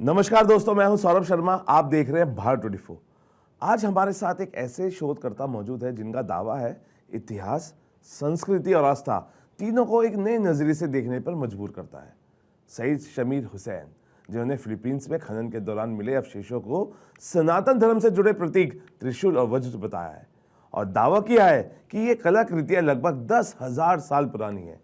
नमस्कार दोस्तों, मैं हूं सौरभ शर्मा। आप देख रहे हैं भारत 24। आज हमारे साथ एक ऐसे शोधकर्ता मौजूद है जिनका दावा है इतिहास, संस्कृति और आस्था तीनों को एक नए नजरिए से देखने पर मजबूर करता है। सईद शमीर हुसैन, जिन्होंने फिलीपींस में खनन के दौरान मिले अवशेषों को सनातन धर्म से जुड़े प्रतीक त्रिशूल और वज्र बताया है और दावा किया है कि ये कलाकृतियां लगभग 10,000 साल पुरानी है।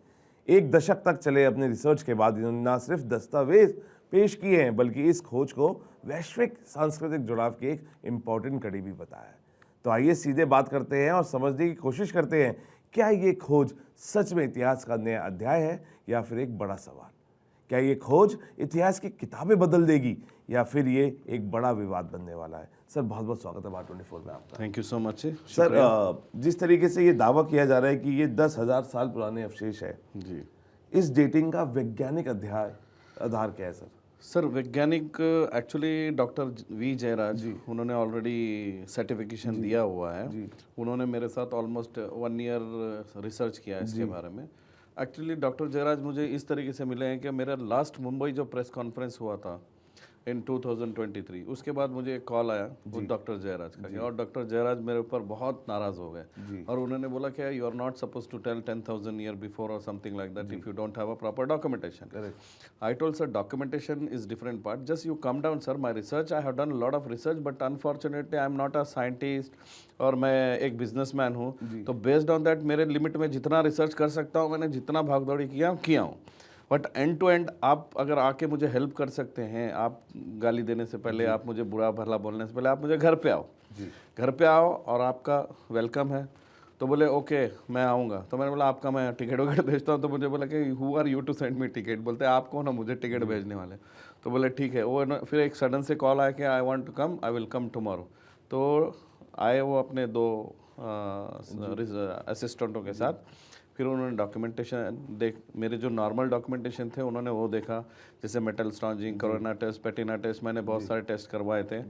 एक दशक तक चले अपने रिसर्च के बाद इन्होंने न सिर्फ दस्तावेज पेश किए हैं बल्कि इस खोज को वैश्विक सांस्कृतिक जुड़ाव की एक इम्पॉर्टेंट कड़ी भी बताया है। तो आइए सीधे बात करते हैं और समझने की कोशिश करते हैं, क्या ये खोज सच में इतिहास का नया अध्याय है या फिर एक बड़ा सवाल? क्या ये खोज इतिहास की किताबें बदल देगी या फिर ये एक बड़ा विवाद बनने वाला है? सर, बहुत बहुत स्वागत है भारत 24 में आपका। Thank you so much sir, जिस तरीके से ये दावा किया जा रहा है कि ये 10,000 साल पुराने अवशेष है जी, इस डेटिंग का वैज्ञानिक आधार क्या है सर? सर वैज्ञानिक एक्चुअली डॉक्टर वी जयराज उन्होंने ऑलरेडी सर्टिफिकेशन दिया हुआ है। उन्होंने मेरे साथ ऑलमोस्ट 1 ईयर रिसर्च किया है इसके बारे में। एक्चुअली डॉक्टर जयराज मुझे इस तरीके से मिले हैं कि मेरा लास्ट मुंबई जो प्रेस कॉन्फ्रेंस हुआ था इन 2023, उसके बाद मुझे एक कॉल आया वो डॉक्टर जयराज का, और डॉक्टर जयराज मेरे ऊपर बहुत नाराज़ हो गए और उन्होंने बोला कि you are not suppose to tell 10,000 year before और something like that if you don't have a proper documentation. I told sir documentation is different part, just you come down sir, my research I have done lot of research but unfortunately I am not a scientist और मैं एक businessman हूँ, तो based on that मेरे limit में जितना research कर सकता हूँ मैंने जितना भागदौड़ी किया हूँ, बट एंड टू एंड आप अगर आके मुझे हेल्प कर सकते हैं, आप गाली देने से पहले, आप मुझे बुरा भला बोलने से पहले आप मुझे घर पे आओ, घर पे आओ और आपका वेलकम है। तो बोले ओके मैं आऊँगा। तो मैंने बोला आपका मैं टिकट वगैरह भेजता हूँ। तो मुझे बोला कि who are you to send me ticket? बोलते आप कौन हो मुझे टिकट भेजने वाले? तो बोले ठीक है। वो फिर एक सडन से कॉल आया कि I want to come, I will come tomorrow. तो आए वो अपने 2 असिस्टेंटों के साथ, फिर उन्होंने डॉक्यूमेंटेशन मेरे जो नॉर्मल डॉक्यूमेंटेशन थे उन्होंने वो देखा, जैसे मेटल स्ट्रॉन्जिंग, कोरोना टेस्ट, पेटिना टेस्ट, मैंने बहुत सारे टेस्ट करवाए थे।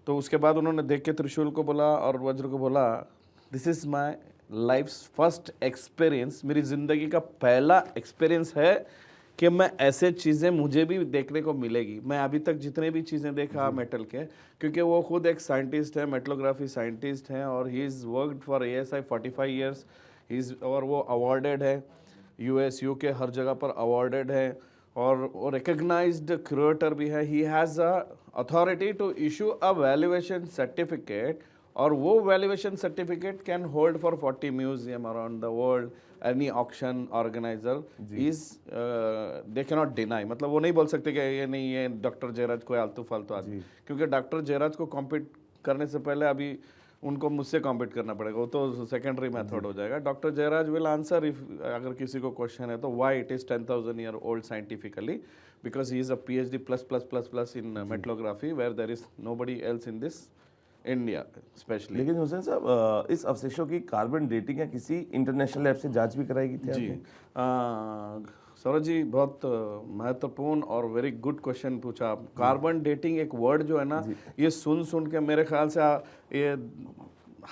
तो उसके बाद उन्होंने देख के त्रिशूल को बोला और वज्र को बोला, this is my life's first experience, मेरी ज़िंदगी का पहला एक्सपीरियंस है कि मैं ऐसे चीज़ें मुझे भी देखने को मिलेगी। मैं अभी तक जितने भी चीज़ें देखा मेटल के, क्योंकि वो खुद एक साइंटिस्ट है, मेटलोग्राफी साइंटिस्ट हैं और he is worked for ASI 45 years और वो अवार्डेड है, US UK हर जगह पर अवार्डेड है और वो रिकग्नाइज्ड क्यूरेटर भी है। He has a authority to issue a valuation certificate और वो valuation certificate can hold for 40 museum around the world. Any auction organiser is they can not deny, मतलब वो नहीं बोल सकते कि ये नहीं, ये डॉक्टर जयराज कोई आलतू फालतू आदमी, क्योंकि डॉक्टर जयराज को कॉम्पीट करने से पहले अभी उनको मुझसे कॉम्पीट करना पड़ेगा, वो तो सेकेंडरी मेथड हो जाएगा। Doctor Jayaraj will answer if अगर किसी को क्वेश्चन है तो why it is 10,000 year old scientifically, because he is a PhD ++++ in metallography where there is nobody else in this India specially. लेकिन हुसैन साहब, इस अवशेषों की कार्बन डेटिंग या किसी इंटरनेशनल लैब से जांच भी कराई गई थी? जी सौरभ जी, बहुत महत्वपूर्ण और वेरी गुड क्वेश्चन पूछा आप। कार्बन डेटिंग एक वर्ड जो है ना, ये सुन के मेरे ख्याल से ये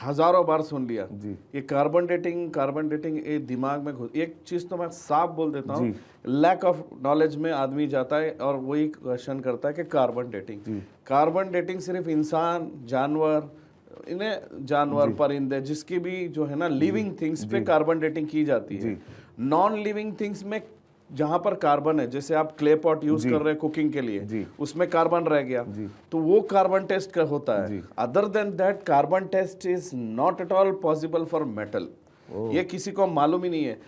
हजारों बार सुन लिया। ये कार्बन डेटिंग ये दिमाग में घुस। एक चीज़ तो मैं साफ बोल देता हूँ, लैक ऑफ नॉलेज में आदमी जाता है और वही क्वेश्चन करता है कि कार्बन डेटिंग सिर्फ इंसान, जानवर परिंदे जिसकी भी जो है ना लिविंग थिंग्स पे कार्बन डेटिंग की जाती है। नॉन लिविंग थिंग्स में जहां पर कार्बन है, जैसे आप क्ले पॉट यूज कर रहे हैं कुकिंग के लिए, उसमें कार्बन रह गया तो वो कार्बन टेस्ट का होता है। Other than that carbon test is not at all possible for metal. ये किसी को मालूम ही नहीं है।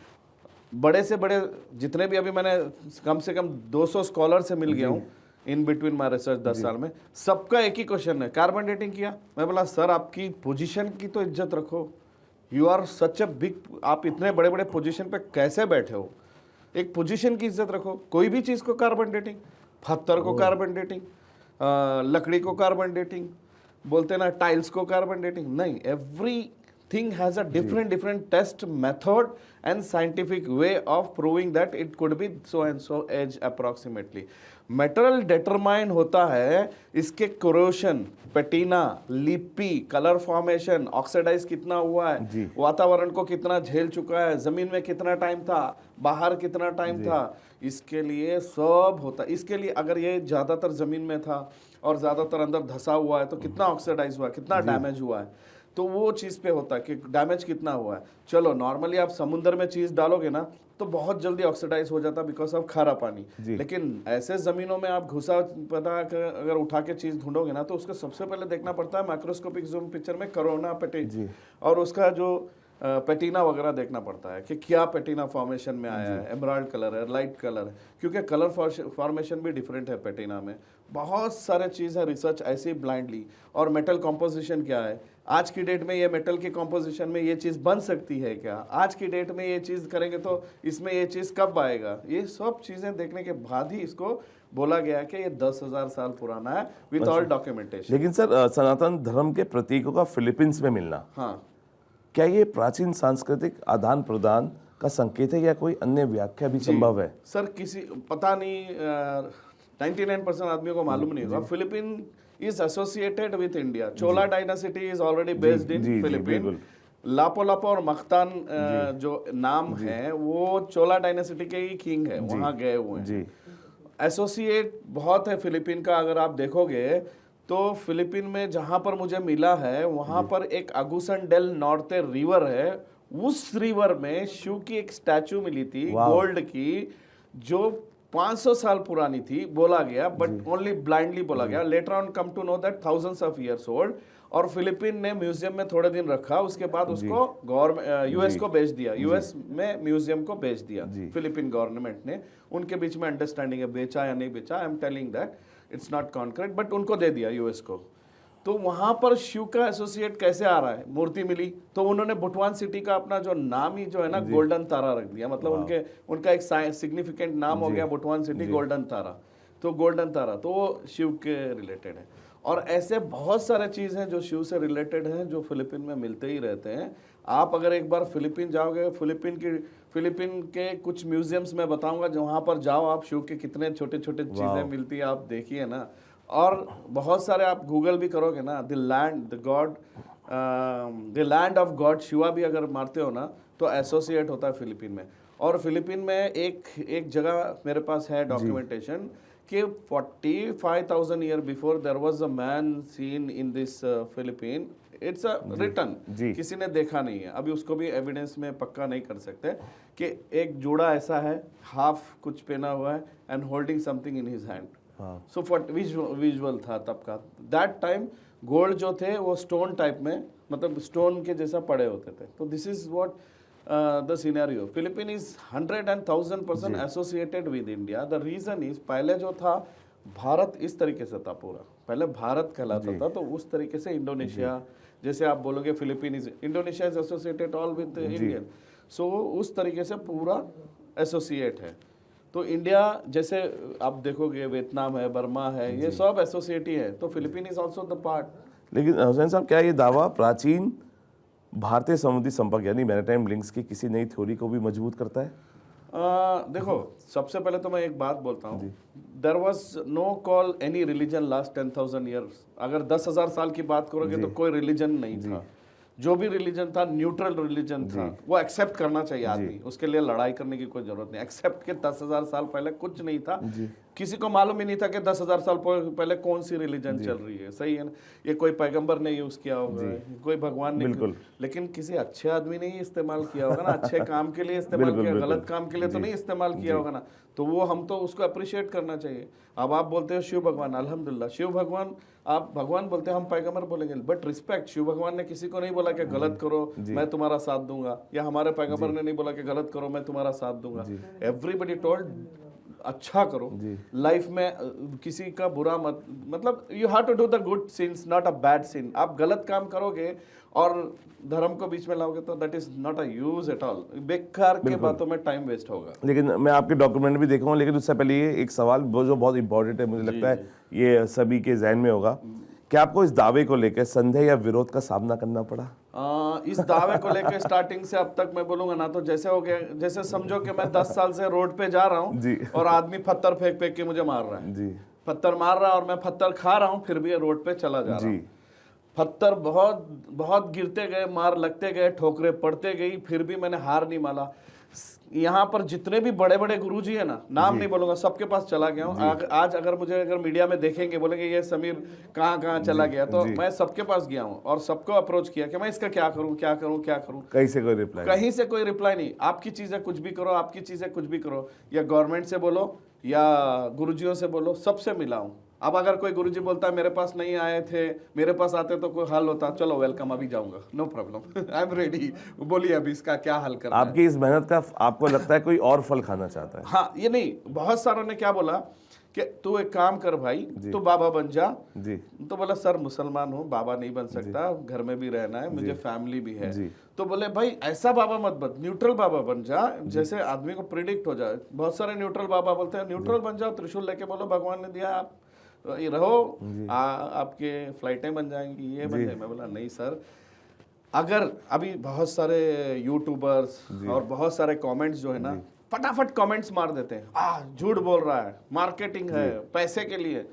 बड़े से बड़े जितने भी, अभी मैंने कम से कम 200 स्कॉलर से मिल गया हूँ इन बिटवीन माई रिसर्च 10 साल में, सबका एक ही क्वेश्चन है, कार्बन डेटिंग किया? मैं बोला सर आपकी पोजीशन की तो इज्जत रखो, you are such a big, आप इतने बड़े बड़े पोजीशन पे कैसे बैठे हो? एक पोजीशन की इज्जत रखो। कोई भी चीज़ को कार्बन डेटिंग, पत्थर को कार्बन डेटिंग, लकड़ी को कार्बन डेटिंग, बोलते ना टाइल्स को कार्बन डेटिंग, नहीं, every thing has a different test method and scientific way of proving that it could be so and so age approximately. Metal determine होता है इसके कोरोशन, पेटिना, लिपी, कलर फॉर्मेशन, ऑक्सीडाइज कितना हुआ है, वातावरण को कितना झेल चुका है, जमीन में कितना टाइम था, बाहर कितना टाइम था, इसके लिए सब होता है। इसके लिए अगर ये ज्यादातर जमीन में था और ज्यादातर अंदर धसा हुआ है तो कितना ऑक्सीडाइज हुआ है, कितना डैमेज हुआ है, तो वो चीज़ पे होता है कि डैमेज कितना हुआ है। चलो नॉर्मली आप समुद्र में चीज़ डालोगे ना तो बहुत जल्दी ऑक्सीडाइज हो जाता है बिकॉज ऑफ खारा पानी, लेकिन ऐसे ज़मीनों में आप घुसा पता अगर उठा के चीज़ ढूंढोगे ना तो उसको सबसे पहले देखना पड़ता है माइक्रोस्कोपिक जूम पिक्चर में कोरोना पेटी और उसका जो पेटिना वगैरह देखना पड़ता है कि क्या पेटिना फॉर्मेशन में आया है, एमराल्ड कलर है, लाइट कलर है, क्योंकि कलर फॉर्मेशन भी डिफरेंट है पेटिना में। बहुत सारे चीज़ है रिसर्च ऐसे ब्लाइंडली। और मेटल कॉम्पोजिशन क्या है, आज की डेट में ये मेटल के कॉम्पोजिशन में ये चीज़ बन सकती है क्या, आज की डेट में ये चीज़ करेंगे तो इसमें ये चीज़ कब आएगा, ये सब चीज़ें देखने के बाद ही इसको बोला गया कि ये 10,000 साल पुराना है विद ऑल डॉक्यूमेंटेशन। लेकिन सर सनातन धर्म के प्रतीकों का फिलीपींस में मिलना, हाँ, क्या ये प्राचीन सांस्कृतिक आदान प्रदान का संकेत है या कोई अन्य व्याख्या भी संभव है? सर किसी पता नहीं, 99% आदमियों को मालूम नहीं होगा। Philippine is associated with India. Chola dynasty is already based in Philippine. लापो लापो और मख्तान जो नाम है वो चोला डायनासिटी के ही किंग है, वहां गए हुए हैं। एसोसिएट बहुत है फिलीपीन का। अगर आप देखोगे तो फिलीपीन में जहां पर मुझे मिला है वहां पर एक अगुसन डेल नॉर्ते रिवर है, उस रिवर में शिव की एक स्टैचू मिली थी गोल्ड की जो 500 साल पुरानी थी बोला गया, बट ओनली ब्लाइंडली बोला गया। Letter on come to know that thousands of years old. और फिलीपीन ने म्यूजियम में थोड़े दिन रखा, उसके बाद उसको गवर्नमेंट यूएस को बेच दिया, यूएस में म्यूजियम को बेच दिया फिलीपीन गवर्नमेंट ने। उनके बीच में अंडरस्टैंडिंग है, बेचा या नहीं बेचा, I am telling that it's not concrete, but उनको दे दिया यूएस को। तो वहां पर शिव का एसोसिएट कैसे आ रहा है, मूर्ति मिली तो उन्होंने बुटवान सिटी का अपना जो नाम ही जो है ना गोल्डन तारा रख दिया, मतलब उनका एक सिग्निफिकेंट नाम हो गया बुटवान सिटी गोल्डन तारा। तो गोल्डन तारा तो वो शिव के रिलेटेड है। और ऐसे बहुत सारे चीज़ हैं जो शिव से रिलेटेड हैं जो फिलीपीन में मिलते ही रहते हैं। आप अगर एक बार फिलीपीन जाओगे, फिलीपीन के कुछ म्यूजियम्स में बताऊंगा, जो वहाँ पर जाओ आप शिव के कितने छोटे छोटे चीज़ें मिलती है आप देखिए ना। और बहुत सारे आप गूगल भी करोगे ना, the land of God Shiva भी अगर मारते हो ना तो एसोसिएट होता है फिलीपीन में। और फिलीपीन में एक जगह मेरे पास है डॉक्यूमेंटेशन कि 45,000 year before there was a man seen in this Philippine. It's a written, किसी ने देखा नहीं है अभी, उसको भी एविडेंस में पक्का नहीं कर सकते कि एक जोड़ा ऐसा है, हाफ कुछ पहना हुआ है and holding something in his hand. So visual था तब का। दैट टाइम गोल्ड जो थे वो स्टोन टाइप में, मतलब स्टोन के जैसा पड़े होते थे। तो this is what the scenario. Philippines is 100 and 1000% associated with India. The reason is पहले जो था भारत इस तरीके से था, पूरा पहले भारत कहलाता था, तो उस तरीके से इंडोनेशिया, जैसे आप बोलोगे Philippine is, Indonesia is associated all with Indian, so उस तरीके से पूरा एसोसिएट है। तो इंडिया जैसे आप देखोगे वियतनाम है, बर्मा है, ये सब एसोसिएट ही है, तो Philippine is also the part. लेकिन हुसैन साहब, क्या ये दावा प्राचीन भारतीय समुद्री संपर्क यानी मैरीटाइम लिंक्स की किसी नई थ्योरी को भी मजबूत करता है? देखो, सबसे पहले तो मैं एक बात बोलता हूँ, there was no call any religion last 10,000 years. अगर 10,000 साल की बात करोगे तो कोई रिलीजन नहीं था। जो भी रिलीजन था न्यूट्रल रिलीजन था, वो एक्सेप्ट करना चाहिए आदमी, उसके लिए लड़ाई करने की कोई जरूरत नहीं। एक्सेप्ट के 10,000 साल पहले कुछ नहीं था, किसी को मालूम ही नहीं था कि 10,000 साल पहले कौन सी रिलीजन चल रही है, सही है ना। ये कोई पैगंबर ने यूज किया होगा, कोई भगवान ने, लेकिन किसी अच्छे आदमी ने ही इस्तेमाल किया होगा ना, अच्छे काम के लिए इस्तेमाल किया, गलत काम के लिए तो नहीं इस्तेमाल किया होगा ना। तो वो हम तो उसको अप्रिशिएट करना चाहिए। अब आप बोलते हो शिव भगवान, अल्हम्दुलिल्लाह शिव भगवान, आप भगवान बोलते हैं, हम पैगंबर बोलेंगे, बट रिस्पेक्ट, शिव भगवान ने किसी को नहीं बोला कि गलत करो मैं तुम्हारा साथ दूंगा, या हमारे पैगंबर ने नहीं बोला कि गलत करो मैं तुम्हारा साथ दूंगा। एवरीबडी टोल्ड अच्छा करो लाइफ में, किसी का बुरा मत, मतलब you have to do the good sins, not a bad sin. आप गलत काम करोगे और धर्म को बीच में लाओगे तो that is not a use at all, बेकार के बातों में टाइम वेस्ट होगा। लेकिन मैं आपके डॉक्यूमेंट भी देखूंगा, लेकिन उससे पहले ये एक सवाल जो बहुत इंपॉर्टेंट है, मुझे लगता है ये सभी के जहन में होगा, क्या आपको इस दावे को लेकर संदेह या विरोध का सामना करना पड़ा? इस दावे को लेकर स्टार्टिंग से अब तक मैं बोलूंगा ना, तो जैसे हो गया, जैसे समझो कि मैं 10 साल से रोड पे जा रहा जी। हूँ और आदमी पत्थर फेंक फेंक के मुझे मार रहा है, जी पत्थर मार रहा है और मैं पत्थर खा रहा हूँ, फिर भी ये रोड पे चला जा रहा जी हूँ। पत्थर बहुत बहुत गिरते गए, मार लगते गए, ठोकरे पड़ते गई, फिर भी मैंने हार नहीं माना। यहाँ पर जितने भी बड़े बड़े गुरुजी है ना, नाम नहीं बोलूंगा, सबके पास चला गया हूँ। आज अगर मुझे अगर मीडिया में देखेंगे, बोलेंगे ये समीर कहाँ कहाँ चला गया, तो मैं सबके पास गया हूँ और सबको अप्रोच किया कि मैं इसका क्या करूँ क्या करूँ क्या करूँ। कहीं से कोई रिप्लाई कहीं से कोई रिप्लाई नहीं। आपकी चीजें कुछ भी करो, आपकी चीजें कुछ भी करो, या गवर्नमेंट से बोलो या गुरुजियों से बोलो, सबसे मिला हूँ। अब अगर कोई गुरुजी बोलता है मेरे पास नहीं आए थे, मेरे पास आते तो कोई हल होता, चलो वेलकम, अभी जाऊंगा, no problem, I am ready, बोलिए अभी इसका क्या हल करना है। आपकी इस मेहनत का आपको लगता है कोई और फल खाना चाहता है? हाँ, ये नहीं, बहुत सारों ने क्या बोला कि तू एक काम कर भाई, तू बाबा बन जा। जी तो बोला सर मुसलमान हूँ, बाबा नहीं बन सकता, घर में भी रहना है, मुझे फैमिली भी है। तो बोले भाई ऐसा बाबा मत बन, न्यूट्रल बाबा बन जा, जैसे आदमी को प्रिडिक्ट हो जाए। बहुत सारे न्यूट्रल बाबा बोलते हैं न्यूट्रल बन जाओ, त्रिशूल लेके बोलो भगवान ने दिया, आप ये रहो, आपके फ्लाइटें बन जाएंगी, ये बन जाए। मैं बोला नहीं सर, अगर अभी बहुत सारे यूट्यूबर्स और बहुत सारे कमेंट्स जो है ना, फटाफट कमेंट्स मार देते हैं, झूठ बोल रहा है, मार्केटिंग है, पैसे के लिए।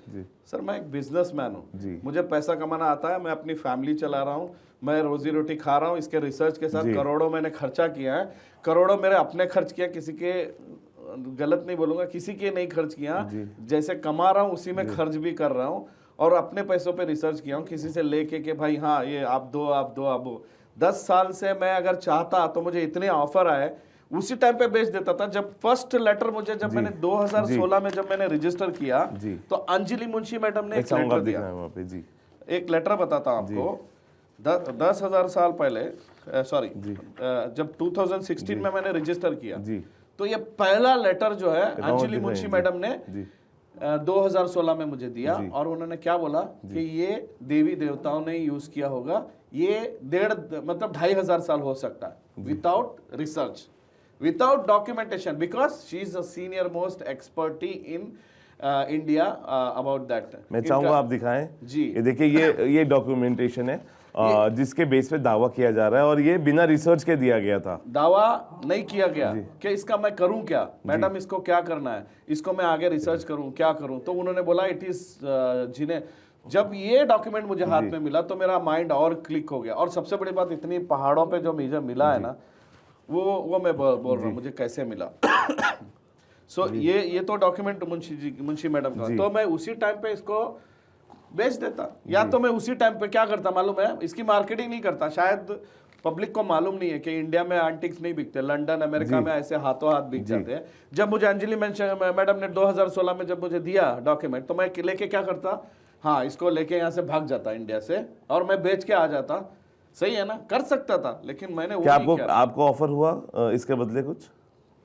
सर मैं एक बिजनेसमैन हूँ, मुझे पैसा कमाना आता है, मैं अपनी फैमिली चला रहा हूँ, मैं रोजी रोटी खा रहा हूँ, इसके रिसर्च के साथ करोड़ों मैंने खर्चा किया है, करोड़ों मेरे अपने खर्च किया, किसी के, गलत नहीं बोलूंगा, किसी के नहीं खर्च किया, जैसे कमा रहा हूँ उसी में खर्च भी कर रहा हूँ, और अपने पैसों पे रिसर्च किया हूँ, किसी से लेके के भाई हाँ ये आप दो आप दो आप दो। 10 साल से मैं अगर चाहता तो मुझे इतने ऑफर आए, उसी टाइम पे बेच देता था। जब फर्स्ट लेटर मुझे, जब मैंने 2016 में जब मैंने रजिस्टर किया, तो अंजलि मुंशी मैडम ने एक लेटर दिया। जी एक लेटर बताता हूँ आपको, 10,000 साल पहले, सॉरी जब 2016 में मैंने रजिस्टर किया, तो ये पहला लेटर जो है अंजलि मुंशी मैडम ने 2016 में मुझे दिया, और उन्होंने क्या बोला कि ये देवी देवताओं ने यूज किया होगा, ये 2,500 साल हो सकता है without research, without documentation, because she is a senior most expertise in India about that. मैं चाहूंगा आप दिखाएं जी। ये देखिए, ये डॉक्यूमेंटेशन है जिसके बेस पे दावा किया जा रहा है, और ये बिना रिसर्च के दिया गया था। दावा नहीं किया गया कि इसका मैं करूं क्या, मैडम इसको क्या करना है, इसको मैं आगे रिसर्च करूं क्या करूं। तो उन्होंने बोला इट इज जिन्हें, जब ये डॉक्यूमेंट मुझे हाथ में मिला तो मेरा माइंड और क्लिक हो गया। और सबसे बड़ी बात, इतनी पहाड़ों पे जो मुझे मिला है ना, वो मैं बोल रहा हूँ मुझे कैसे मिला। ये तो डॉक्यूमेंट मुंशी मैडम का, तो मैं उसी टाइम पे इसको बेच देता, या तो मैं उसी टाइम पे क्या करता मालूम है, इसकी मार्केटिंग नहीं करता। शायद पब्लिक को मालूम नहीं है कि इंडिया में एंटिक्स नहीं बिकते, लंदन अमेरिका में ऐसे हाथों हाथ बिक जाते हैं। जब मुझे अंजलि मैडम ने 2016 में जब मुझे दिया डॉक्यूमेंट, तो मैं लेके क्या करता, हाँ इसको लेके यहाँ से भाग जाता इंडिया से, और मैं बेच के आ जाता। सही है ना, कर सकता था, लेकिन मैंने वो नहीं किया। आपको ऑफर हुआ इसके बदले कुछ?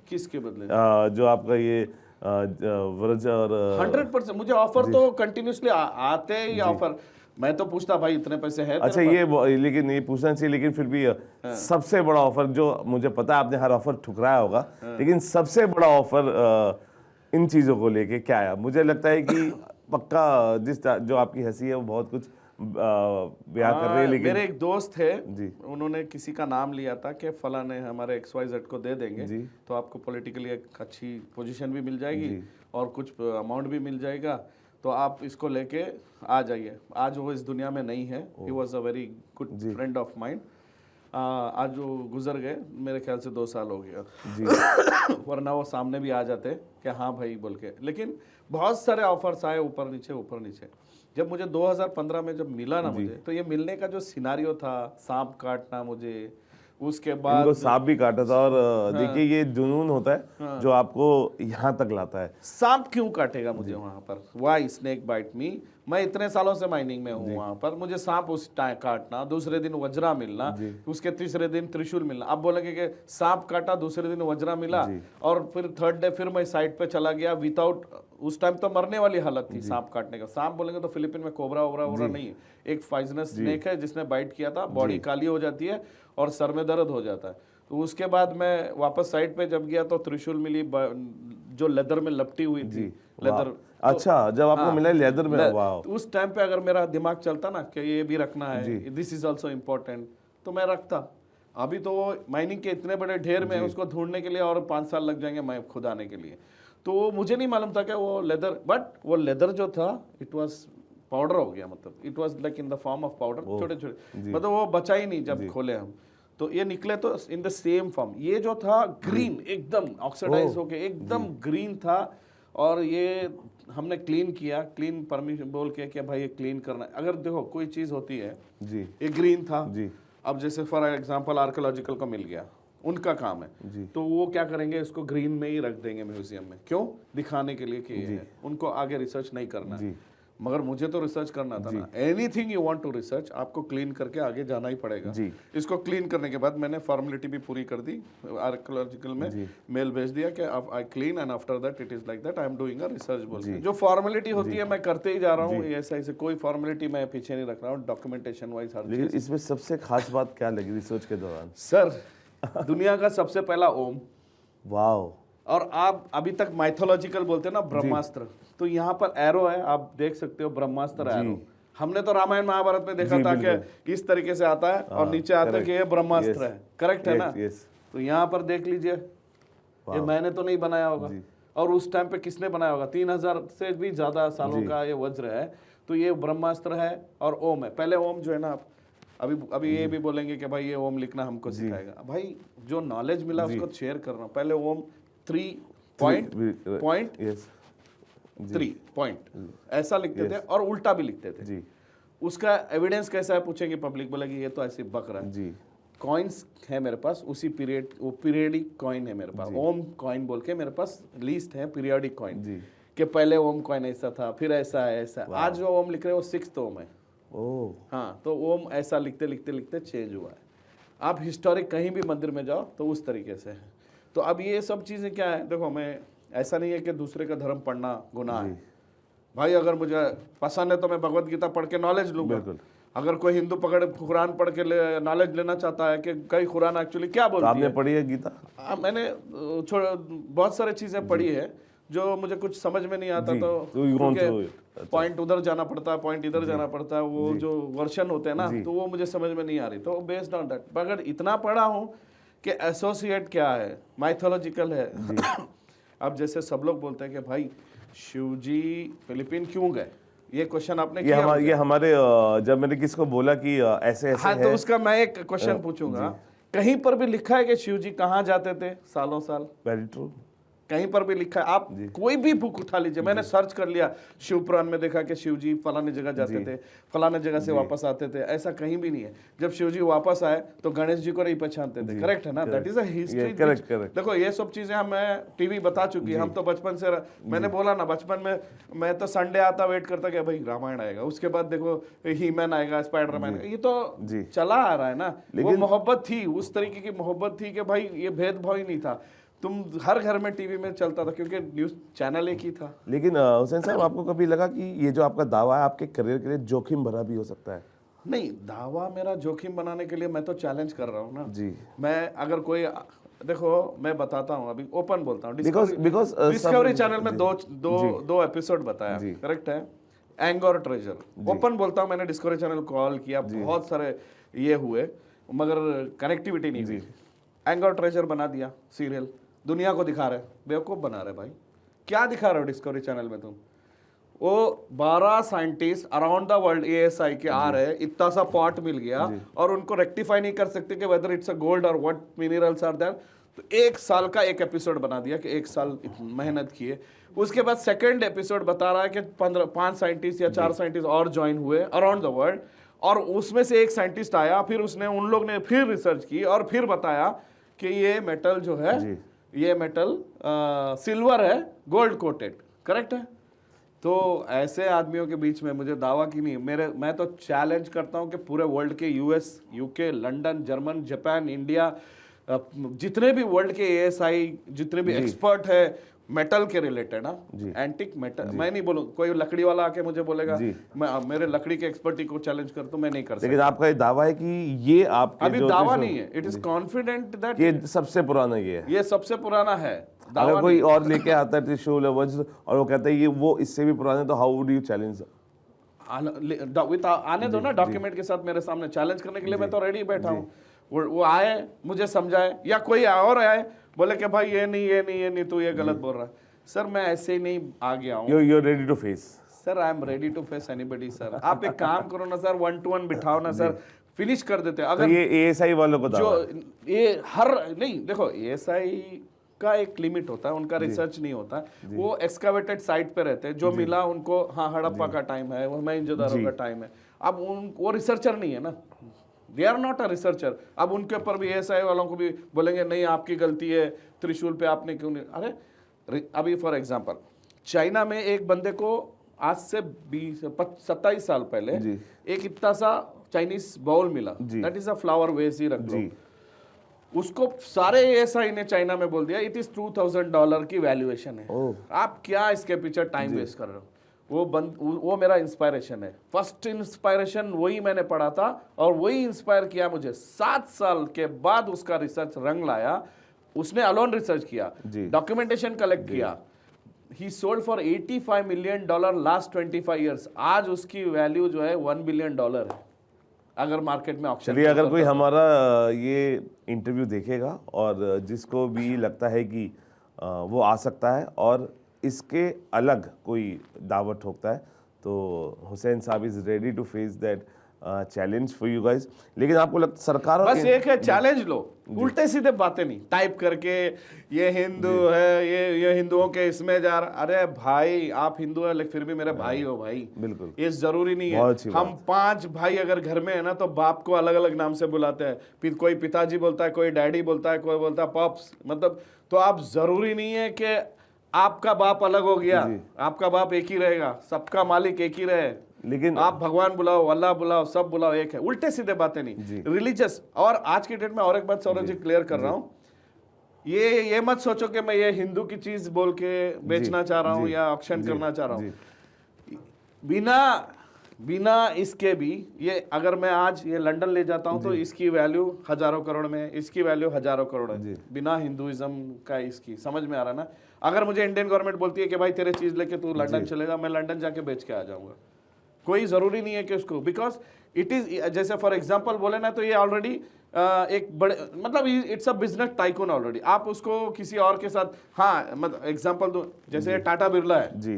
किसके बदले? जो आपका ये व्रज और 100% मुझे ऑफर तो कंटिन्यूसली आते ही ऑफर। मैं तो पूछता भाई इतने पैसे है? अच्छा ये लेकिन ये पूछना चाहिए, लेकिन फिर भी सबसे बड़ा ऑफर, जो मुझे पता है आपने हर ऑफर ठुकराया होगा, लेकिन सबसे बड़ा ऑफर इन चीजों को लेके क्या आया? मुझे लगता है कि पक्का जो आपकी हंसी है वो बहुत कुछ ब्याह कर रही है, लेकिन मेरे एक दोस्त थे, उन्होंने किसी का नाम लिया था कि फलाने हमारे XYZ को दे देंगे तो आपको पॉलिटिकली एक अच्छी पोजीशन भी मिल जाएगी और कुछ अमाउंट भी मिल जाएगा, तो आप इसको लेके आ जाइए। आज वो इस दुनिया में नहीं है। He was a very good friend of mind. आज वो गुजर गए, मेरे ख्याल से 2 साल हो गया। वरना वो सामने भी आ जाते कि हाँ भाई बोल के। लेकिन बहुत सारे ऑफर्स आए, ऊपर नीचे। जब मुझे 2015 में जब मिला ना मुझे, तो ये मिलने का जो सिनारियो था, सांप काटना मुझे, उसके बाद इनको सांप भी काटा था। और देखिए ये जुनून होता है जो आपको यहाँ तक लाता है। सांप क्यों काटेगा मुझे वहां पर? Why snake bite me? मैं इतने सालों से माइनिंग में हूँ वहां पर, मुझे सांप उस टाइम काटना, दूसरे दिन वज्रा मिलना, उसके तीसरे दिन त्रिशूल मिलना। अब बोलेंगे कि सांप काटा, दूसरे दिन वज्रा मिला, और फिर थर्ड डे फिर मैं साइड पे चला गया विदाउट, उस टाइम तो मरने वाली हालत थी सांप काटने का। सांप बोलेंगे तो फिलीपीन में कोबरा ओबरा नहीं है, एक पॉइजनस स्नेक है जिसने बाइट किया था, बॉडी काली हो जाती है और सर में दर्द हो जाता है। तो उसके बाद मैं वापस साइड पे जब गया तो त्रिशूल मिली, जो लेदर में लपटी हुई थी। लेदर, अच्छा जब आपको मिला लेदर में, वाह। तो उस टाइम पे अगर मेरा दिमाग चलता ना कि ये भी रखना है, दिस इज ऑल्सो इम्पोर्टेंट, तो मैं रखता। अभी तो वो माइनिंग के इतने बड़े ढेर में है, उसको ढूंढने के लिए और 5 साल लग जाएंगे मैं खुद आने के लिए। तो मुझे नहीं मालूम था कि वो लेदर, बट वो लेदर जो था इट वाज पाउडर हो गया, मतलब it was like in the form of powder, छोटे छोटे, मतलब वो बचा ही नहीं जब खोले हम। तो ये निकले तो इन द सेम फॉर्म। ये जो था ग्रीन, एकदम ऑक्सीडाइज होके एकदम ग्रीन था। और ये हमने क्लीन किया, क्लीन परमिशन बोल के कि भाई ये क्लीन करना है। अगर देखो कोई चीज़ होती है जी, ये ग्रीन था जी, अब जैसे फॉर एग्जांपल आर्कियोलॉजिकल को मिल गया, उनका काम है, तो वो क्या करेंगे, इसको ग्रीन में ही रख देंगे म्यूजियम में। क्यों? दिखाने के लिए कि ये है, उनको आगे रिसर्च नहीं करना है। मगर मुझे तो रिसर्च करना था ना। Anything you want to research आपको क्लीन करके आगे जाना ही पड़ेगा। इसको क्लीन करने के बाद मैंने फॉर्मेलिटी भी पूरी कर दी, आर्कियोलॉजिकल में मेल भेज दिया कि I clean and after that it is like that I am doing a research बोल के। जो फॉर्मेलिटी होती है मैं करते ही जा रहा हूँ, ऐसा ऐसे कोई फॉर्मेलिटी मैं पीछे नहीं रख रहा हूँ, डॉक्यूमेंटेशन वाइज हर। लेकिन इसमें सबसे खास बात क्या लगी रिसर्च के दौरान? सर दुनिया का सबसे पहला ओम। वाओ। और आप अभी तक माइथोलॉजिकल बोलते हैं ना, ब्रह्मास्त्र, तो यहाँ पर एरो है, आप देख सकते हो ब्रह्मास्त्र एरो। हमने तो रामायण महाभारत में देखा था कि इस तरीके से आता है और नीचे आता है कि ये ब्रह्मास्त्र है, करेक्ट है ना? तो यहाँ पर देख लीजिए, ये मैंने तो नहीं बनाया होगा, और उस टाइम पे किसने बनाया होगा? 3000 से भी ज्यादा सालों का ये वज्र है। तो ये ब्रह्मास्त्र है और ओम है। पहले ओम जो है ना, अभी ये भी बोलेंगे कि भाई ये ओम लिखना हमको सिखाएगा। भाई जो नॉलेज मिला उसको शेयर कर रहा हूँ। पहले ओम 3 पॉइंट ऐसा लिखते थे और उल्टा भी लिखते थे। उसका एविडेंस कैसा है पूछेंगे पब्लिक, बोलेगी ये तो ऐसे बक रहा है। कॉइन्स है मेरे पास उसी पीरियड, वो पीरियडिक कॉइन है मेरे पास, ओम कॉइन बोल के मेरे पास लिस्ट है पीरियडिक कॉइन कि पहले ओम कॉइन ऐसा था, फिर ऐसा है, ऐसा। आज जो ओम लिख रहे हैं वो 6th ओम है। हाँ, तो ओम ऐसा लिखते लिखते लिखते चेंज हुआ है। आप हिस्टोरिक कहीं भी मंदिर में जाओ तो उस तरीके से है। तो अब ये सब चीज़ें क्या है, देखो मैं ऐसा नहीं है कि दूसरे का धर्म पढ़ना गुनाह है भाई। अगर मुझे पसंद है तो मैं भगवत गीता पढ़ के नॉलेज लूंगा। अगर कोई हिंदू कुरान पढ़ के नॉलेज लेना चाहता है कि कई कुरान एक्चुअली क्या बोलती है। आपने पढ़ी है गीता? मैंने बहुत सारी चीज़ें पढ़ी है जो मुझे कुछ समझ में नहीं आता, तो पॉइंट उधर जाना पड़ता है, पॉइंट इधर जाना पड़ता है, वो जो वर्शन होते हैं ना, तो वो मुझे समझ में नहीं आ रही। तो बेस्ड ऑन दैट, अगर इतना पढ़ा हूँ कि एसोसिएट क्या है, माइथोलॉजिकल है। अब जैसे सब लोग बोलते हैं कि भाई शिव जी फिलीपीन क्यों गए, ये क्वेश्चन आपने किया। ये हमारे जब मैंने किसको बोला कि ऐसे ऐसे हाँ, तो उसका मैं एक क्वेश्चन पूछूंगा, कहीं पर भी लिखा है कि शिव जी कहाँ जाते थे सालों साल? Very true. कहीं पर भी लिखा है? आप कोई भी बुक उठा लीजिए, मैंने सर्च कर लिया, शिव पुराण में देखा कि शिव जी फलाने जगह जाते थे, फलाने जगह से वापस आते थे, ऐसा कहीं भी नहीं है। जब शिव जी वापस आए तो गणेश जी को नहीं पहचानते थे, करेक्ट है ना? That is a history. देखो ये सब चीजें हमें टीवी बता चुकी है। हम तो बचपन से, मैंने बोला ना, बचपन में मैं तो संडे आता वेट करता कि भाई रामायण आएगा, उसके बाद देखो हीमैन आएगा, स्पाइडरमैन, ये तो चला आ रहा है ना। वो मोहब्बत थी, उस तरीके की मोहब्बत थी कि भाई ये भेदभाव ही नहीं था। तुम हर घर में टीवी में चलता था क्योंकि न्यूज चैनल एक ही था। लेकिन हुसैन साहब, आपको कभी लगा कि ये जो आपका दावा है आपके करियर के लिए जोखिम भरा भी हो सकता है? नहीं, दावा मेरा जोखिम बनाने के लिए मैं तो चैलेंज कर रहा हूँ ना जी। मैं अगर कोई, देखो मैं बताता हूँ, अभी ओपन बोलता हूँ, डिस्कवरी चैनल में दो एपिसोड बताया, करेक्ट है? एंगर और ट्रेजर, ओपन बोलता हूँ, मैंने डिस्कवरी चैनल कॉल किया, बहुत सारे ये हुए मगर कनेक्टिविटी नहीं हुई। एंगर और ट्रेजर बना दिया सीरियल, दुनिया को दिखा रहे, बेवकूफ़ बना रहे। भाई क्या दिखा रहे हो डिस्कवरी चैनल में तुम? वो 12 scientist around the world ASI के आ रहे, इतना सा पॉट मिल गया और उनको रेक्टिफाई नहीं कर सकते कि वेदर इट्स अ गोल्ड और व्हाट मिनरल्स आर देयर। तो 1 साल का एक एपिसोड बना दिया कि 1 साल मेहनत किए। उसके बाद सेकेंड एपिसोड बता रहा है कि 5 साइंटिस्ट या 4 साइंटिस्ट और ज्वाइन हुए अराउंड द वर्ल्ड, और उसमें से एक साइंटिस्ट आया, फिर उसने, उन लोग ने फिर रिसर्च की और फिर बताया कि ये मेटल जो है, ये मेटल सिल्वर है, गोल्ड कोटेड, करेक्ट है? तो ऐसे आदमियों के बीच में मुझे दावा की नहीं, मैं तो चैलेंज करता हूं कि पूरे वर्ल्ड के US, UK, London, German, Japan, India, जितने भी वर्ल्ड के ASI, जितने भी एक्सपर्ट है मेटल के रिलेटेड ना, एंटिक मेटल, मैं नहीं बोलूँ, कोई लकड़ी वाला आके मुझे बोलेगा मैं मेरे लकड़ी के एक्सपर्टी को चैलेंज कर, तो मैं नहीं कर सकता। लेकिन आपका ये दावा है कि ये आपके अभी दावा नहीं है, इट इज कॉन्फिडेंट दैट ये सबसे पुराना ये सबसे पुराना है। अगर कोई और लेके आता है त्रिशूल वज्र और वो कहता है ये वो इससे भी पुराना है, तो हाउ वुड यू चैलेंज? आने दो ना डॉक्यूमेंट के साथ मेरे सामने चैलेंज करने के लिए, मैं तो रेडी बैठा हूँ। वो आए, मुझे समझाए, या कोई और आए बोले कि भाई ये नहीं तू ये गलत बोल रहा है। सर मैं ऐसे ही नहीं आ गया हूँ। You're ready to face. Sir I am ready to face anybody sir. आप एक काम करो ना सर, 1-to-1 बिठाओ ना सर, फिनिश कर देते हैं। तो अगर ये एएसआई वालों को जो दावा ये हर नहीं, देखो एएसआई का एक लिमिट होता है, उनका रिसर्च नहीं होता, वो एक्सकावेटेड साइट पे रहते हैं, जो मिला उनको, हाँ हड़प्पा का टाइम है, वो मोहनजोदारो का टाइम है। अब वो रिसर्चर नहीं है ना, they are not a researcher. अब उनके ऊपर भी एएसआई वालों को भी बोलेंगे नहीं आपकी गलती है, त्रिशूल पे आपने क्यों नहीं। अरे अभी फॉर एग्जांपल चाइना में एक बंदे को आज से 27 साल पहले एक इतना सा चाइनीज बाउल मिला, that is a flower vase ही रख दो, उसको सारे एएसआई ने चाइना में बोल दिया इट इज $2000 की वैल्यूएशन है। आप क्या इसके पीछे टाइम वेस्ट कर रहे हो। वो मेरा इंस्पायरेशन है, फर्स्ट इंस्पायरेशन वही मैंने पढ़ा था और वही इंस्पायर किया मुझे। 7 साल के बाद उसका रिसर्च रंग लाया, उसने अलोन रिसर्च किया, डॉक्यूमेंटेशन कलेक्ट किया। ही sold for $85 million last 25 years। आज उसकी वैल्यू जो है $1 billion है अगर मार्केट में ऑक्शन। चलिए, अगर कोई हमारा ये इंटरव्यू देखेगा और जिसको भी लगता है कि वो आ सकता है और इसके अलग कोई दावा ठोकता है, तो हुसैन साहब is ready to face that challenge for you guys. लेकिन आपको लगता सरकार और बस एक है, चैलेंज लो, उल्टे सीधे बातें नहीं टाइप करके ये हिंदू है, ये हिंदुओं के इसमें जा रहा। अरे भाई आप हिंदू है लेकिन फिर भी मेरे भाई हो भाई, बिल्कुल ये जरूरी नहीं है। हम 5 भाई अगर घर में है ना तो बाप को अलग अलग नाम से बुलाते हैं, फिर कोई पिताजी बोलता है, कोई डैडी बोलता है, कोई बोलता है पॉप्स, मतलब तो आप जरूरी नहीं है कि आपका बाप अलग हो गया, आपका बाप एक ही रहेगा, सबका मालिक एक ही रहे। लेकिन आप भगवान बुलाओ, अल्लाह बुलाओ, सब बुलाओ, एक है। उल्टे सीधे बातें नहीं, रिलीजियस। और आज की डेट में और एक बात सौरभ जी क्लियर कर रहा हूँ, ये मत सोचो कि मैं ये हिंदू की चीज बोल के बेचना चाह रहा हूँ या ऑक्शन करना चाह रहा हूँ। बिना इसके भी ये अगर मैं आज ये लंदन ले जाता हूँ तो इसकी वैल्यू हजारों करोड़ में, इसकी वैल्यू हजारों करोड़ है, बिना हिंदुइज्म का। इसकी समझ में आ रहा ना। अगर मुझे इंडियन गवर्नमेंट बोलती है कि भाई तेरे चीज लेके तू लंदन चले जा, मैं लंदन जाके बेच के आ जाऊंगा, कोई जरूरी नहीं है कि उसको, बिकॉज इट इज, जैसे फॉर एग्जांपल बोले ना तो ये ऑलरेडी एक बड़े, मतलब it's a business tycoon already. आप उसको किसी और के साथ, हाँ मतलब एग्जांपल दो, जैसे टाटा बिरला है जी,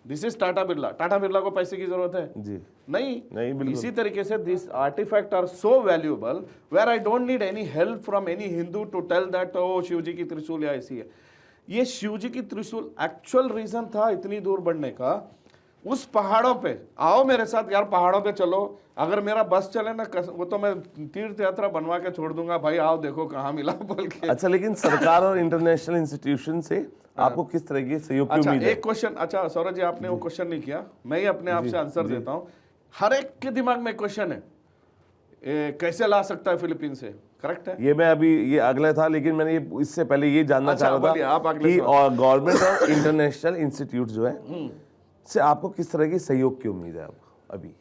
दिस इज टाटा बिरला। टाटा बिरला को पैसे की जरूरत है जी? नहीं इसी तरीके से this artifact are so valuable where I don't need any help from any Hindu to tell that oh Shiv ji की त्रिशूल या ऐसी है। ये शिव जी की त्रिशूल एक्चुअल रीजन था इतनी दूर बढ़ने का, उस पहाड़ों पे आओ मेरे साथ यार, पहाड़ों पे चलो। अगर मेरा बस चले ना वो तो मैं तीर्थ यात्रा बनवा के छोड़ दूंगा भाई, आओ देखो कहाँ मिला बोल के। अच्छा, लेकिन सरकार और इंटरनेशनल इंस्टीट्यूशन से आपको किस तरह की सहयोग की उम्मीद है? एक क्वेश्चन, अच्छा सौरभ जी आपने वो क्वेश्चन नहीं किया, मैं ही अपने आप से आंसर देता हूँ। हर एक के दिमाग में क्वेश्चन है, कैसे ला सकता है फिलीपीन से, करेक्ट है? ये मैं अभी ये अगला था, लेकिन मैंने ये इससे पहले ये जानना चाह रहा था कि गवर्नमेंट और इंटरनेशनल इंस्टीट्यूट जो है से आपको किस तरह की सहयोग की उम्मीद है अभी?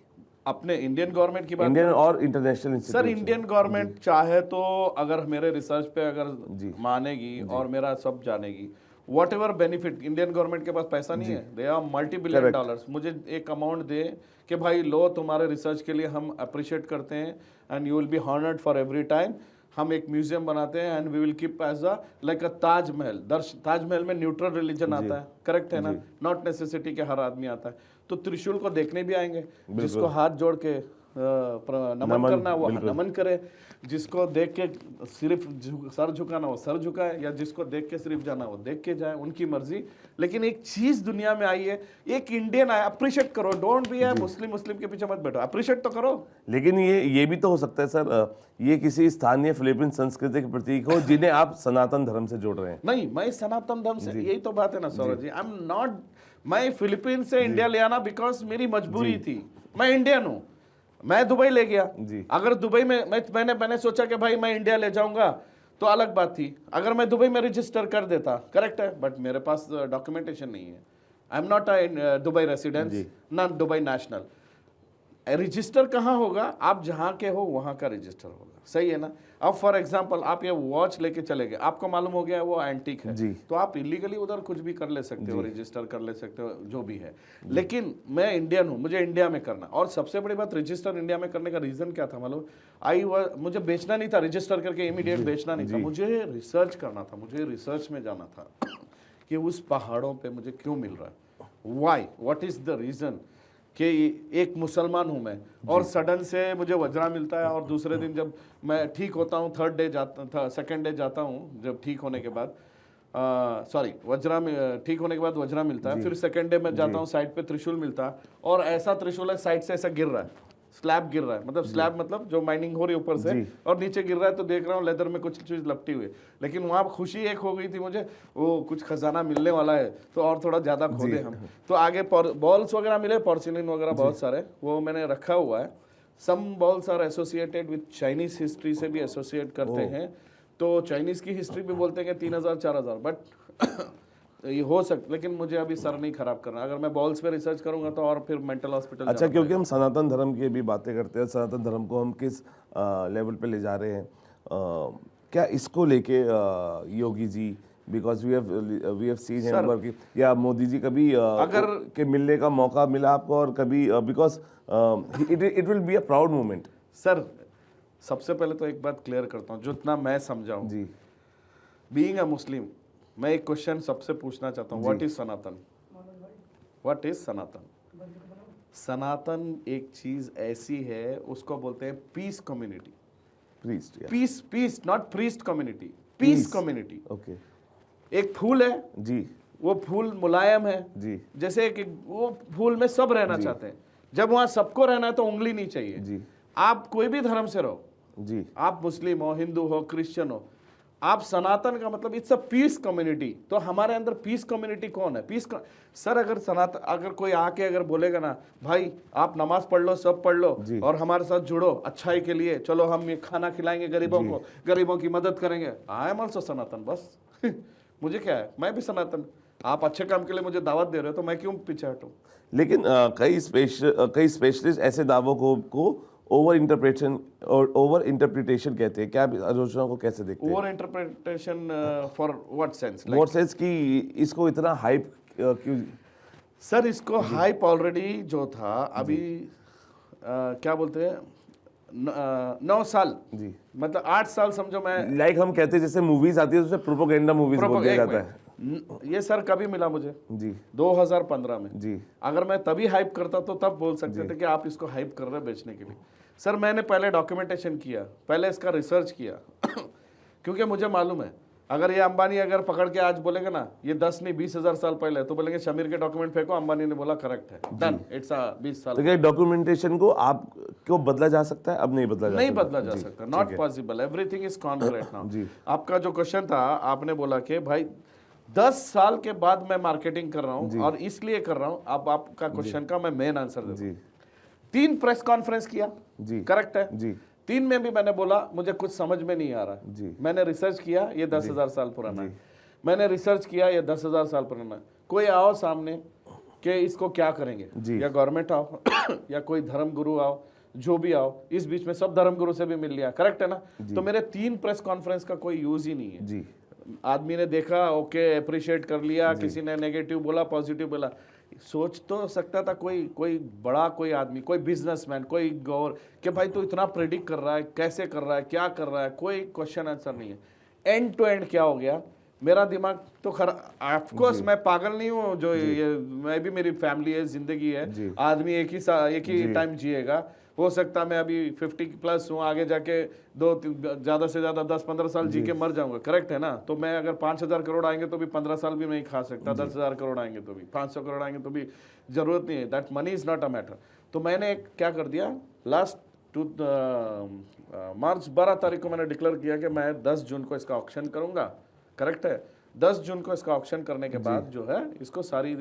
अपने इंडियन गवर्नमेंट की बात, इंडियन और international institute. Sir Indian government चाहे तो अगर मेरे रिसर्च पे अगर मानेगी और मेरा सब जानेगी, whatever benefit, Indian government के पास पैसा नहीं है, दे आर $multi-billion डॉलर्स, मुझे एक अमाउंट दे कि भाई लो तुम्हारे रिसर्च के लिए हम अप्रिशिएट करते हैं and you will be honoured for every time. हम एक म्यूजियम बनाते हैं and we will keep as a like a Taj Mahal. Taj Mahal में न्यूट्रल रिलीजन आता है, करेक्ट है ना, नॉट नेसेसिटी के हर आदमी आता है। तो त्रिशूल को देखने भी आएंगे, जिसको हाथ जोड़ के नमन करना वो नमन करे, जिसको देख के सिर्फ सर झुकाना वो सर झुकाए, या जिसको देख के सिर्फ जाना वो देख के जाए, उनकी मर्जी। लेकिन एक चीज दुनिया में आई है, एक इंडियन आया, अप्रिशिएट करो, डोंट बी है मुस्लिम के पीछे मत बैठो, अप्रिशिएट तो करो। लेकिन ये भी तो हो सकता है सर, ये किसी स्थानीय फिलीपीन संस्कृति के प्रतीक हो जिन्हें आप सनातन धर्म से जोड़ रहे हैं। नहीं, मैं सनातन धर्म से, यही तो बात है ना सौरभ जी, आई एम नॉट, मैं फिलीपीन से इंडिया ले आना बिकॉज मेरी मजबूरी थी, मैं इंडियन हूँ, मैं दुबई ले गया। अगर दुबई में मैंने सोचा कि भाई मैं इंडिया ले जाऊंगा तो अलग बात थी, अगर मैं दुबई में रजिस्टर कर देता, करेक्ट है, बट मेरे पास डॉक्यूमेंटेशन नहीं है, आई am not a Dubai residence, not Dubai national. Register कहाँ होगा, आप जहाँ के हो वहाँ का रजिस्टर होगा, सही है ना। अब फॉर एग्जांपल आप ये वॉच लेके चले गए, आपको मालूम हो गया वो एंटीक है, जी। तो आप इलीगली उधर कुछ भी कर ले सकते हो, रजिस्टर कर ले सकते हो, जो भी है। लेकिन मैं इंडियन हूँ, मुझे इंडिया में करना, और सबसे बड़ी बात रजिस्टर इंडिया में करने का रीजन क्या था मालूम, मुझे बेचना नहीं था, रजिस्टर करके इमीडिएट बेचना नहीं था, मुझे रिसर्च करना था, मुझे रिसर्च में जाना था कि उस पहाड़ों पे मुझे क्यों मिल रहा है, why, what is the reason, कि एक मुसलमान हूँ मैं और सडन से मुझे वज्रा मिलता है, और दूसरे दिन जब मैं ठीक होता हूँ, थर्ड डे जाता था, सेकेंड डे जाता हूँ, जब ठीक होने के बाद सॉरी वज्रा में ठीक होने के बाद वज्रा मिलता है, फिर सेकेंड डे में जाता हूँ, साइड पे त्रिशूल मिलता है, और ऐसा त्रिशूल है साइड से ऐसा गिर रहा है, स्लैब गिर रहा है, मतलब स्लैब मतलब जो माइनिंग हो रही है ऊपर से, और नीचे गिर रहा है, तो देख रहा हूँ लेदर में कुछ चीज लपटी हुई है, लेकिन वहाँ खुशी एक हो गई थी मुझे, वो कुछ खजाना मिलने वाला है, तो और थोड़ा ज्यादा खोदे हम, तो आगे बॉल्स वगैरह मिले, पोर्सिलिन वगैरह बहुत सारे, वो मैंने रखा हुआ है। Some balls are associated with Chinese history से भी एसोसिएट करते हैं, तो चाइनीज की हिस्ट्री भी बोलते हैं कि 3000 4000, बट ये हो सकता, लेकिन मुझे अभी सर नहीं खराब करना, अगर मैं बॉल्स पे रिसर्च करूंगा तो और फिर मेंटल हॉस्पिटल। अच्छा, क्योंकि हम सनातन धर्म की भी बातें करते हैं, सनातन धर्म को हम किस लेवल पे ले जा रहे हैं, क्या इसको लेके Yogi ji, because we have seen him working, या मोदी जी कभी अगर के मिलने का मौका मिला आपको, और कभी because it will be a proud moment. Sir सबसे पहले तो एक बात क्लियर करता हूँ, जितना मैं समझाऊँ जी, बीइंग अ मुस्लिम, मैं एक क्वेश्चन सबसे पूछना चाहता हूँ, what is Sanatan, what is Sanatan. Sanatan एक चीज ऐसी है, उसको बोलते हैं peace community, peace peace not priest community, peace community. Okay, एक फूल है जी, वो फूल मुलायम है जी, जैसे कि वो फूल में सब रहना चाहते हैं, जब वहां सबको रहना है तो उंगली नहीं चाहिए। जी, आप कोई भी धर्म से रहो, जी, आप मुस्लिम हो, हिंदू हो, क्रिश्चियन हो, आप सनातन का मतलब इट्स अ पीस कम्युनिटी। तो हमारे अंदर पीस कम्युनिटी कौन है, सर अगर सनातन, अगर कोई आके अगर बोलेगा ना भाई आप नमाज पढ़ लो, सब पढ़ लो और हमारे साथ जुड़ो अच्छाई के लिए, चलो हम ये खाना खिलाएंगे गरीबों को, गरीबों की मदद करेंगे, आई एम ऑल्सो सनातन, बस मुझे क्या है, मैं भी सनातन, आप अच्छे काम के लिए मुझे दावत दे रहे हो तो मैं क्यों पीछे हटूं। लेकिन कई स्पेशलिस्ट ऐसे दावों को ओवर इंटरप्रिटेशन कहते हैं, क्या आप आलोचना को कैसे देखते हैं? Over interpretation for what sense, what sense कि इसको इतना हाइप क्यों? सर इसको हाइप ऑलरेडी जो था अभी क्या बोलते हैं 9 साल, जी, मतलब 8 साल समझो मैं, लाइक हम कहते हैं जैसे मूवीज आती है तो उसे प्रोपोगेंडा मूवीज बोल दिया जाता है। ये सर कभी मिला मुझे जी, 2015 में। जी, अगर मैं तभी हाइप करता तो तब बोल सकते थे कि आप इसको हाइप कर रहे हैं बेचने के लिए। सर मैंने पहले डॉक्यूमेंटेशन किया, पहले इसका रिसर्च किया क्योंकि मुझे मालूम है अगर ये अंबानी अगर पकड़ के आज बोलेगा ना ये 10 नहीं 20,000 साल पहले, तो बोलेंगे शमीर के डॉक्यूमेंट फेंको, अंबानी ने बोला करेक्ट है, डन, इट्स 20 साल। तो क्या डॉक्यूमेंटेशन को आपको बदला जा सकता है? अब नहीं बदला जा सकता, not possible, everything is concrete now. जी, आपका जो क्वेश्चन था, आपने बोला कि भाई 10 साल के बाद मैं मार्केटिंग कर रहा हूँ और इसलिए कर रहा हूँ, अब आपका क्वेश्चन का मैं मेन आंसर देता हूँ। 3 प्रेस कॉन्फ्रेंस किया, जी, करेक्ट है जी, 3 में भी मैंने बोला मुझे कुछ समझ में नहीं आ रहा, जी, मैंने रिसर्च किया ये 10,000 साल पुराना है, मैंने रिसर्च किया ये 10,000 साल पुराना है, कोई आओ सामने कि इसको क्या करेंगे, या गवर्नमेंट आओ या कोई धर्म गुरु आओ, जो भी आओ, इस बीच में सब धर्म गुरु से भी मिल लिया, करेक्ट है ना। तो मेरे 3 प्रेस कॉन्फ्रेंस का कोई यूज ही नहीं है। जी, आदमी ने देखा, ओके अप्रिशिएट कर लिया, किसी ने नेगेटिव बोला, पॉजिटिव बोला, सोच तो सकता था कोई बड़ा कोई आदमी, कोई बिजनेसमैन, कोई गौर कि भाई तू इतना प्रेडिक्ट कर रहा है, कैसे कर रहा है, क्या कर रहा है, कोई क्वेश्चन आंसर नहीं है। एंड टू एंड क्या हो गया, मेरा दिमाग तो ऑफकोर्स मैं पागल नहीं हूँ, जो ये मैं भी, मेरी फैमिली है, जिंदगी है, आदमी एक ही टाइम जिएगा, हो सकता मैं अभी 50+ हूँ, आगे जाके ज़्यादा से ज़्यादा 10-15 साल जी के मर जाऊंगा, करेक्ट है ना। तो मैं अगर 5,000 करोड़ आएंगे तो भी 15 साल भी नहीं खा सकता, 10,000 करोड़ आएंगे तो भी, 500 करोड़ आएंगे तो भी जरूरत नहीं है, that money is not a matter. तो मैंने क्या कर दिया, लास्ट मार्च 12 तारीख को मैंने डिक्लेयर किया कि मैं 10 जून को इसका ऑक्शन करूंगा, करेक्ट है। 10 जून को इसका ऑक्शन करने के बाद जो है इसको सारी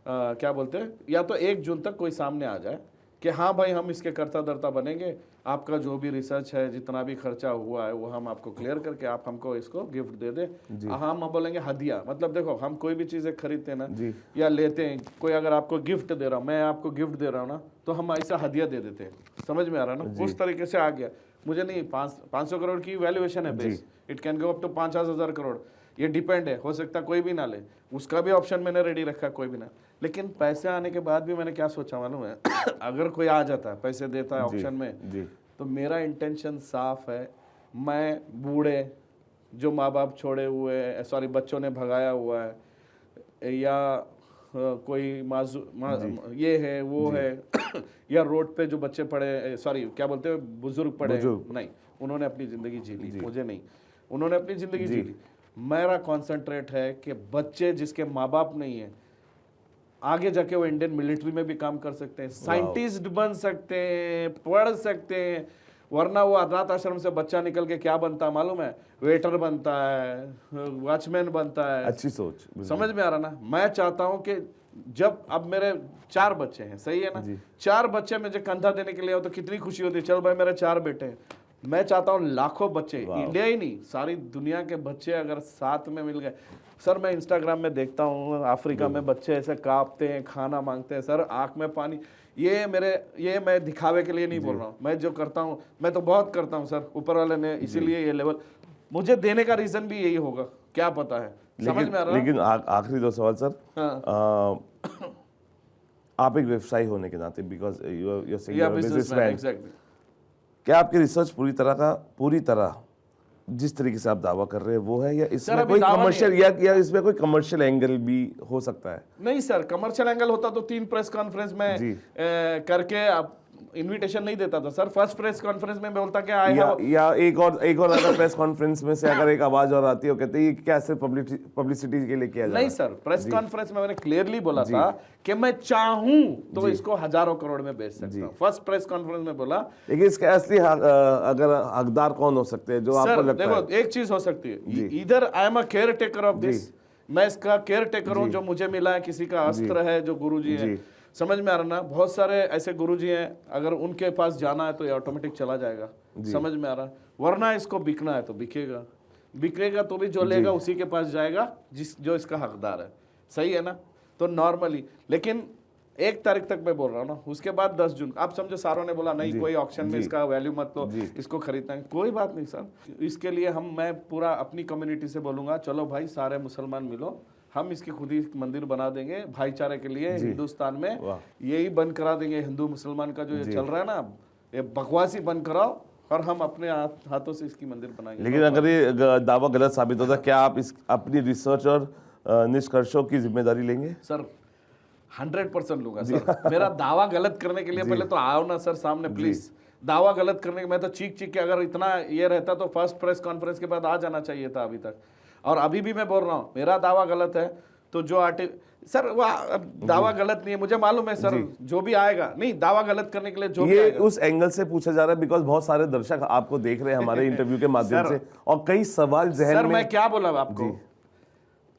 क्या बोलते हैं, या तो 1 जून तक कोई सामने आ जाए, कि हाँ भाई हम इसके कर्ता धर्ता बनेंगे, आपका जो भी रिसर्च है जितना भी खर्चा हुआ है वो हम आपको क्लियर करके आप हमको इसको गिफ्ट दे दे। हम बोलेंगे हदिया, मतलब देखो हम कोई भी चीज़ें खरीदते हैं ना या लेते हैं, कोई अगर आपको गिफ्ट दे रहा हूँ, मैं आपको गिफ्ट दे रहा हूँ ना, तो हम ऐसा हदिया दे देते हैं। समझ में आ रहा है ना, उस तरीके से आ गया। मुझे नहीं 500 करोड़ की वैल्यूएशन है base, it can go up to 50,000 crore, ये डिपेंड है, हो सकता है कोई भी ना ले, उसका भी ऑप्शन मैंने रेडी रखा, कोई भी ना। लेकिन पैसे आने के बाद भी मैंने क्या सोचा मालूम है अगर कोई आ जाता है पैसे देता है ऑप्शन में, तो मेरा इंटेंशन साफ है, मैं बूढ़े जो माँ बाप छोड़े हुए, सॉरी बच्चों ने भगाया हुआ है, या कोई ये है वो है या रोड पे जो बच्चे पड़े, सॉरी क्या बोलते हैं, बुजुर्ग पड़े, नहीं, उन्होंने अपनी जिंदगी जी ली, मुझे नहीं, उन्होंने अपनी जिंदगी जी ली। मेरा कॉन्सेंट्रेट है कि बच्चे जिसके माँ बाप नहीं है, आगे जाके वो इंडियन मिलिट्री में भी काम कर सकते हैं, साइंटिस्ट बन सकते हैं, पढ़ सकते हैं। वरना वो अनाथ आश्रम से बच्चा निकल के क्या बनता है मालूम है, वेटर बनता है, वॉचमैन बनता है। अच्छी सोच, समझ में आ रहा ना। मैं चाहता हूं कि जब अब मेरे 4 बच्चे हैं, सही है ना, 4 बच्चे मुझे कंधा देने के लिए हो तो कितनी खुशी होती है, चल भाई मेरे 4 बेटे हैं। मैं चाहता हूँ लाखों बच्चे, इंडिया ही नहीं सारी दुनिया के बच्चे अगर साथ में मिल गए। सर मैं इंस्टाग्राम में देखता हूँ अफ्रीका में बच्चे ऐसे कांपते हैं, खाना मांगते हैं, सर आंख में पानी। ये मैं दिखावे के लिए नहीं बोल रहा हूँ, मैं जो करता हूँ, मैं तो बहुत करता हूँ सर, ऊपर वाले ने इसीलिए ये लेवल मुझे देने का रीजन भी यही होगा, क्या पता है। समझ में आ रहा है। लेकिन आखिरी 2 सवाल सर। आप एक व्यवसायी होने के नाते, बिकॉज यू आर बिजनेसमैन, क्या आपकी रिसर्च पूरी तरह जिस तरीके से आप दावा कर रहे हैं वो है, या इसमें कोई कमर्शियल या इसमें कोई कमर्शियल एंगल भी हो सकता है? नहीं सर, कमर्शियल एंगल होता तो 3 प्रेस कॉन्फ्रेंस में करके आप इनविटेशन नहीं देता था सर। फर्स्ट प्रेस कॉन्फ्रेंस में बोलता क्या आया, या एक और अगर प्रेस कॉन्फ्रेंस में से अगर एक आवाज और आती है, कहते हैं क्या सिर्फ पब्लिसिटी के लिए किया जाए? नहीं सर, प्रेस कॉन्फ्रेंस में मैंने क्लियरली बोला था कि मैं चाहूं तो इसको हजारों करोड़ में बेच सकता हूं। फर्स्ट प्रेस कॉन्फ्रेंस में बोला। लेकिन इसके असली अगर हकदार कौन हो सकते हैं जो आपको लगता है? देखो एक चीज हो सकती है, इधर I am a care taker of this, मैं इसका केयर टेकर हूं, जो मुझे मिला है, किसी का अस्त्र है, जो गुरुजी है। समझ में आ रहा ना, बहुत सारे ऐसे गुरुजी हैं, अगर उनके पास जाना है तो ये ऑटोमेटिक चला जाएगा। समझ में आ रहा, वरना इसको बिकना है तो बिकेगा तो भी जो लेगा उसी के पास जाएगा जो इसका हकदार है, सही है ना। तो नॉर्मली, लेकिन 1 तारीख तक मैं बोल रहा हूँ ना, उसके बाद 10 जून आप समझो सारों ने बोला नहीं कोई ऑक्शन में इसका वैल्यू मत लो, इसको खरीदना है, कोई बात नहीं सर। इसके लिए मैं पूरा अपनी कम्युनिटी से बोलूंगा, चलो भाई सारे मुसलमान मिलो, हम इसकी खुद ही मंदिर बना देंगे भाईचारे के लिए। हिंदुस्तान में यही बंद करा देंगे, हिंदू मुसलमान का जो ये चल रहा है ना, ये बकवासी बंद कराओ और हम अपने हाथों से इसकी मंदिर बनाएंगे। लेकिन अगर ये दावा गलत साबित होता, क्या आप अपनी रिसर्च और निष्कर्षों की जिम्मेदारी लेंगे? सर 100% लूंगा सर। मेरा दावा गलत करने के लिए पहले तो आओ ना सर सामने प्लीज। दावा गलत करने के, मैं तो चीख के अगर इतना ये रहता तो फर्स्ट प्रेस कॉन्फ्रेंस के बाद आ जाना चाहिए था अभी तक। और अभी भी मैं बोल रहा हूँ मेरा दावा गलत है तो जो सर वह दावा गलत नहीं है, मुझे मालूम है सर, जो भी आएगा, नहीं दावा गलत करने के लिए जो भी आएगा। उस एंगल से पूछा जा रहा है बिकॉज बहुत सारे दर्शक आपको देख रहे हैं हमारे इंटरव्यू के माध्यम से, और कई सवाल जहन में। मैं क्या बोला आपको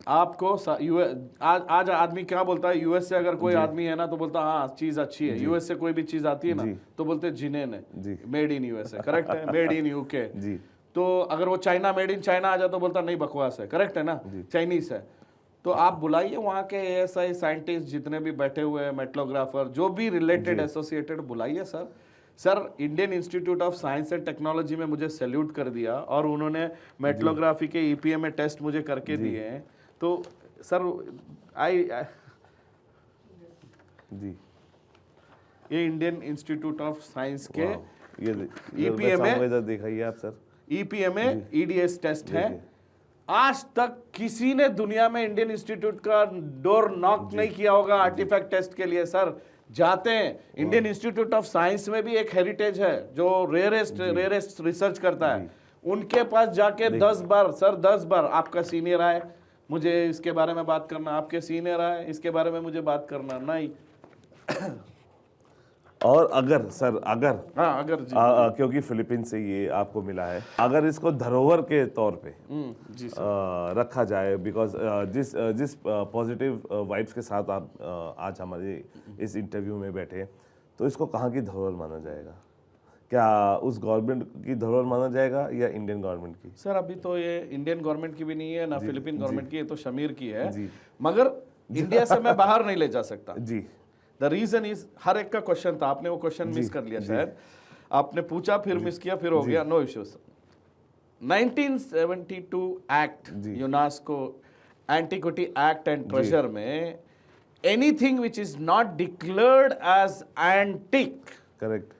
आज आदमी क्या बोलता है, यूएस से अगर कोई आदमी है ना तो बोलता हाँ चीज अच्छी है, यूएस से कोई भी चीज आती है ना तो बोलते जिनेन है, मेड इन यूएसए, करेक्ट है, मेड इन यूके। तो अगर वो चाइना मेड इन चाइना आ जाए तो बोलता नहीं बकवास है, करेक्ट है ना, चाइनीज है। तो आप बुलाइए वहाँ के एएसआई साइंटिस्ट जितने भी बैठे हुए हैं, मेटलोग्राफर, जो भी रिलेटेड एसोसिएटेड, बुलाइए sir. Indian institute of science and technology में मुझे सैल्यूट कर दिया और उन्होंने मेटलोग्राफी के ईपीएमए टेस्ट मुझे करके दिए हैं। तो सर ये इंडियन इंस्टीट्यूट ऑफ साइंस के ईपीएमए दिखाइए आप सर, ईपीएमए ईडीएस टेस्ट है। आज तक किसी ने दुनिया में इंडियन इंस्टीट्यूट का डोर नॉक नहीं किया होगा आर्टिफैक्ट टेस्ट के लिए। सर जाते हैं, इंडियन इंस्टीट्यूट ऑफ साइंस में भी एक हेरिटेज है जो रेयरेस्ट रिसर्च करता है, उनके पास जाके 10 बार सर 10 बार आपका सीनियर आए मुझे इसके बारे में बात करना, आपके सीनियर आए इसके बारे में मुझे बात करना, नहीं। और अगर सर क्योंकि फिलीपींस से ये आपको मिला है, अगर इसको धरोहर के तौर पे रखा जाए, बिकॉज जिस पॉजिटिव वाइब्स के साथ आप आज हमारे इस इंटरव्यू में बैठे, तो तो इसको कहाँ की धरोहर माना जाएगा? क्या उस गवर्नमेंट की धरोहर माना जाएगा या इंडियन गवर्नमेंट की? सर अभी तो ये इंडियन गवर्नमेंट की भी नहीं है ना फिलीपीन गवर्नमेंट की, ये तो शमीर की है। जी। मगर इंडिया से मैं बाहर नहीं ले जा सकता। जी द रीजन इज, हर एक का क्वेश्चन था, आपने वो क्वेश्चन मिस कर लिया शायद, आपने पूछा फिर मिस किया फिर हो गया, no issues. 1972 act, UNESCO antiquity act and treasure में anything which is not declared as antique, correct.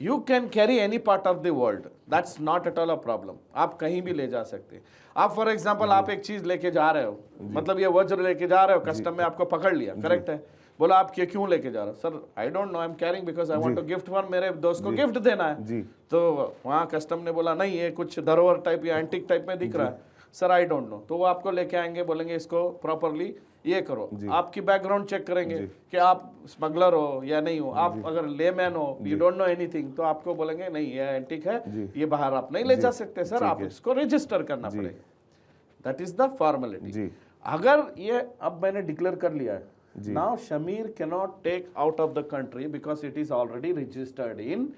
You can carry any part of the world, that's not at all a problem. आप कहीं भी ले जा सकते हैं। आप फॉर एग्जाम्पल आप एक चीज लेके जा रहे हो, मतलब ये वज्र लेके जा रहे हो, कस्टम में आपको पकड़ लिया, करेक्ट है, बोला आप ये क्यों लेके जा रहे हो? Sir I don't know, I am carrying because I want to gift for, मेरे दोस्त को गिफ्ट देना है। जी। तो वहाँ कस्टम ने बोला नहीं ये कुछ धरोहर टाइप या एंटिक टाइप में दिख रहा है, सर आई डोंट नो। तो वो आपको लेके आएंगे, बोलेंगे इसको प्रॉपरली ये करो, आपकी बैकग्राउंड चेक करेंगे कि आप स्मगलर हो या नहीं हो। आप अगर लेमैन हो, यू डोंट नो एनीथिंग, तो आपको बोलेंगे नहीं ये एंटिक है, ये बाहर आप नहीं ले जा सकते सर, आप इसको रजिस्टर करना पड़ेगा। That is the formality. अगर ये अब मैंने डिक्लेयर कर लिया है, now Shamir cannot take out of the country because it is already registered in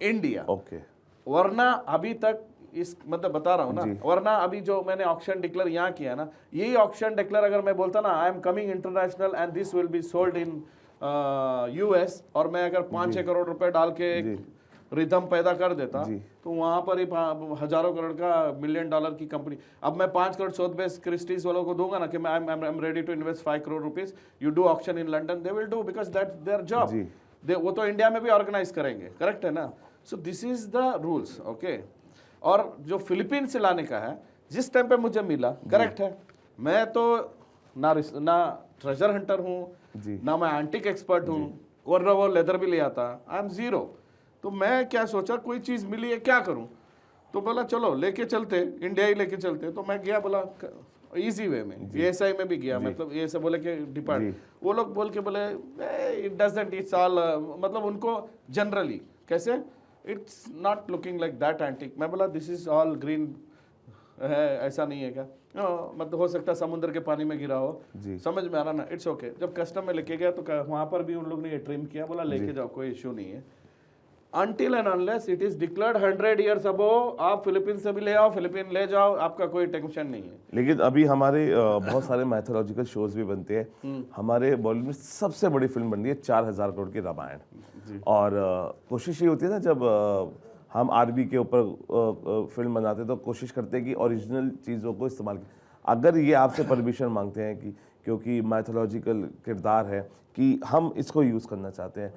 India. Okay. वरना अभी तक इस मतलब बता रहा हूँ ना, वरना अभी जो मैंने ऑक्शन डिक्लेयर यहाँ किया ना, यही ऑक्शन डिक्लेयर अगर मैं बोलता ना I am coming international and this will be sold in US, और मैं अगर 5-6 करोड़ रुपए डाल के रिदम पैदा कर देता, तो वहां पर ही हजारों करोड़ का $1 मिलियन की कंपनी। अब मैं 5 करोड़ सोथबेस क्रिस्टीज वालों को दूंगा ना कि मैं I am ready to invest 5 crore rupees, you do auction in London, they will do because that's their job. वो तो इंडिया में भी ऑर्गेनाइज करेंगे, करेक्ट है ना? So this is the rules, okay. और जो फिलीपींस से लाने का है, जिस टाइम पे मुझे मिला, करेक्ट है, मैं तो ना ट्रेजर हंटर हूँ, ना मैं एंटिक एक्सपर्ट हूँ, और वो लेदर भी ले आता, आई एम जीरो। तो मैं क्या सोचा, कोई चीज मिली है क्या करूं? तो बोला चलो लेके चलते, इंडिया ही लेके चलते। तो मैं गया, बोला इजी वे में, एएसआई में भी गया, मतलब ये सब बोले कि डिपार्ट, वो लोग बोल के बोले इट डजंट, इट्स ऑल, मतलब उनको जनरली कैसे, it's not looking like that antique. मैं बोला दिस इज ऑल ग्रीन है, ऐसा नहीं है क्या? मतलब हो सकता है समुद्र के पानी में गिरा हो, समझ में आ रहा ना, इट्स ओके। जब कस्टम में लेके गया तो वहां पर भी उन लोग ने ये ट्रिम किया, बोला लेके जाओ, कोई इश्यू नहीं है। Until and unless it is declared 100 years ago, आप फिलीपीन से भी ले आओ, फिलीपीन ले जाओ, आपका कोई टेंशन नहीं है। लेकिन अभी हमारे बहुत सारे मैथोलॉजिकल शोज भी बनते हैं। हमारे बॉलीवुड में सबसे बड़ी फिल्म बन रही है 4000 करोड़ की रामायण, और कोशिश ये होती है ना, जब हम आरबी के ऊपर फिल्म बनाते हैं तो कोशिश करते हैं कि ओरिजिनल चीज़ों को इस्तेमाल की। अगर ये आपसे परमिशन मांगते हैं कि क्योंकि मैथोलॉजिकल किरदार है कि हम इसको यूज़ करना चाहते हैं,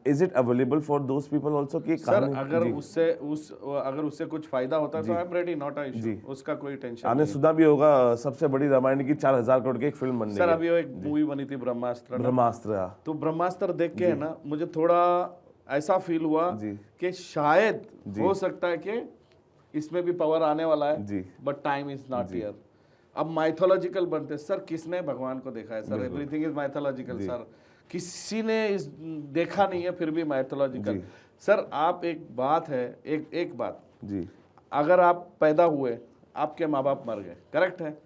is it available for those people also? कि सर अगर उससे कुछ फायदा होता है तो आई am ready, not a issue, उसका कोई टेंशन। आपने सुना भी होगा सबसे बड़ी रामायण की 4000 करोड़ की एक फिल्म बन रही है। सर अभी एक मूवी बनी थी ब्रह्मास्त्र, तो ब्रह्मास्त्र देख के है ना, मुझे थोड़ा ऐसा फील हुआ कि शायद हो सकता है कि इसमें भी पावर आने वाला है, but time is not here. अब माइथोलॉजिकल बनते, सर किसने भगवान को देखा है? Sir everything is mythological sir, किसी ने इस देखा नहीं है फिर भी माइथोलॉजिकल। सर आप एक बात है, एक बात जी, अगर आप पैदा हुए, आपके माँ बाप मर गए, करेक्ट है,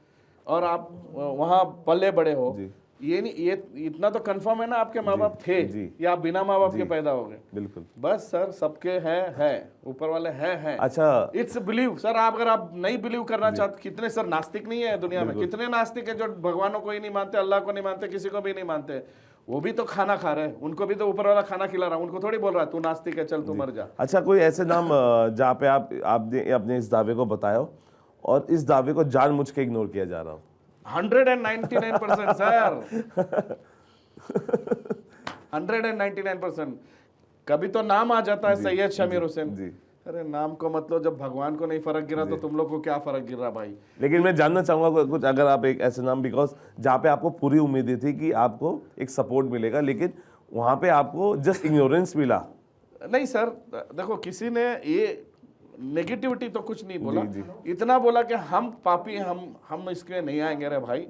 और आप वहाँ पले बड़े हो, ये नहीं, ये इतना तो कंफर्म है ना आपके माँ बाप थे या आप बिना माँ बाप के पैदा हो गए? बिल्कुल। बस सर सबके है ऊपर वाले है। अच्छा, इट्स बिलीव सर। आप अगर आप नहीं बिलीव करना चाहते, कितने सर नास्तिक नहीं है दुनिया में, कितने नास्तिक है जो भगवानों को ही नहीं मानते, अल्लाह को नहीं मानते, किसी को भी नहीं मानते, वो भी तो खाना खा रहे हैं, उनको भी तो ऊपर वाला खाना खिला रहा है, उनको थोड़ी बोल रहा है तू नास्तिक है चल तू मर जा। अच्छा, कोई ऐसे नाम जहाँ पे आपने अपने इस दावे को बताया और इस दावे को जानबूझ के इग्नोर किया जा रहा हो? 199% सर, 199%। कभी तो नाम आ जाता है सैयद शमीर हुसैन, अरे नाम को मतलब जब भगवान को नहीं फर्क गिरा तो तुम लोग को क्या फर्क गिर रहा भाई? लेकिन मैं जानना चाहूंगा कुछ, अगर आप एक ऐसे नाम, बिकॉज जहाँ पे आपको पूरी उम्मीद थी कि आपको एक सपोर्ट मिलेगा, लेकिन वहां पे आपको जस्ट इग्नोरेंस मिला। नहीं सर देखो, किसी ने ये नेगेटिविटी तो कुछ नहीं बोला, इतना बोला कि हम पापी, हम इसके नहीं आएंगे रे भाई,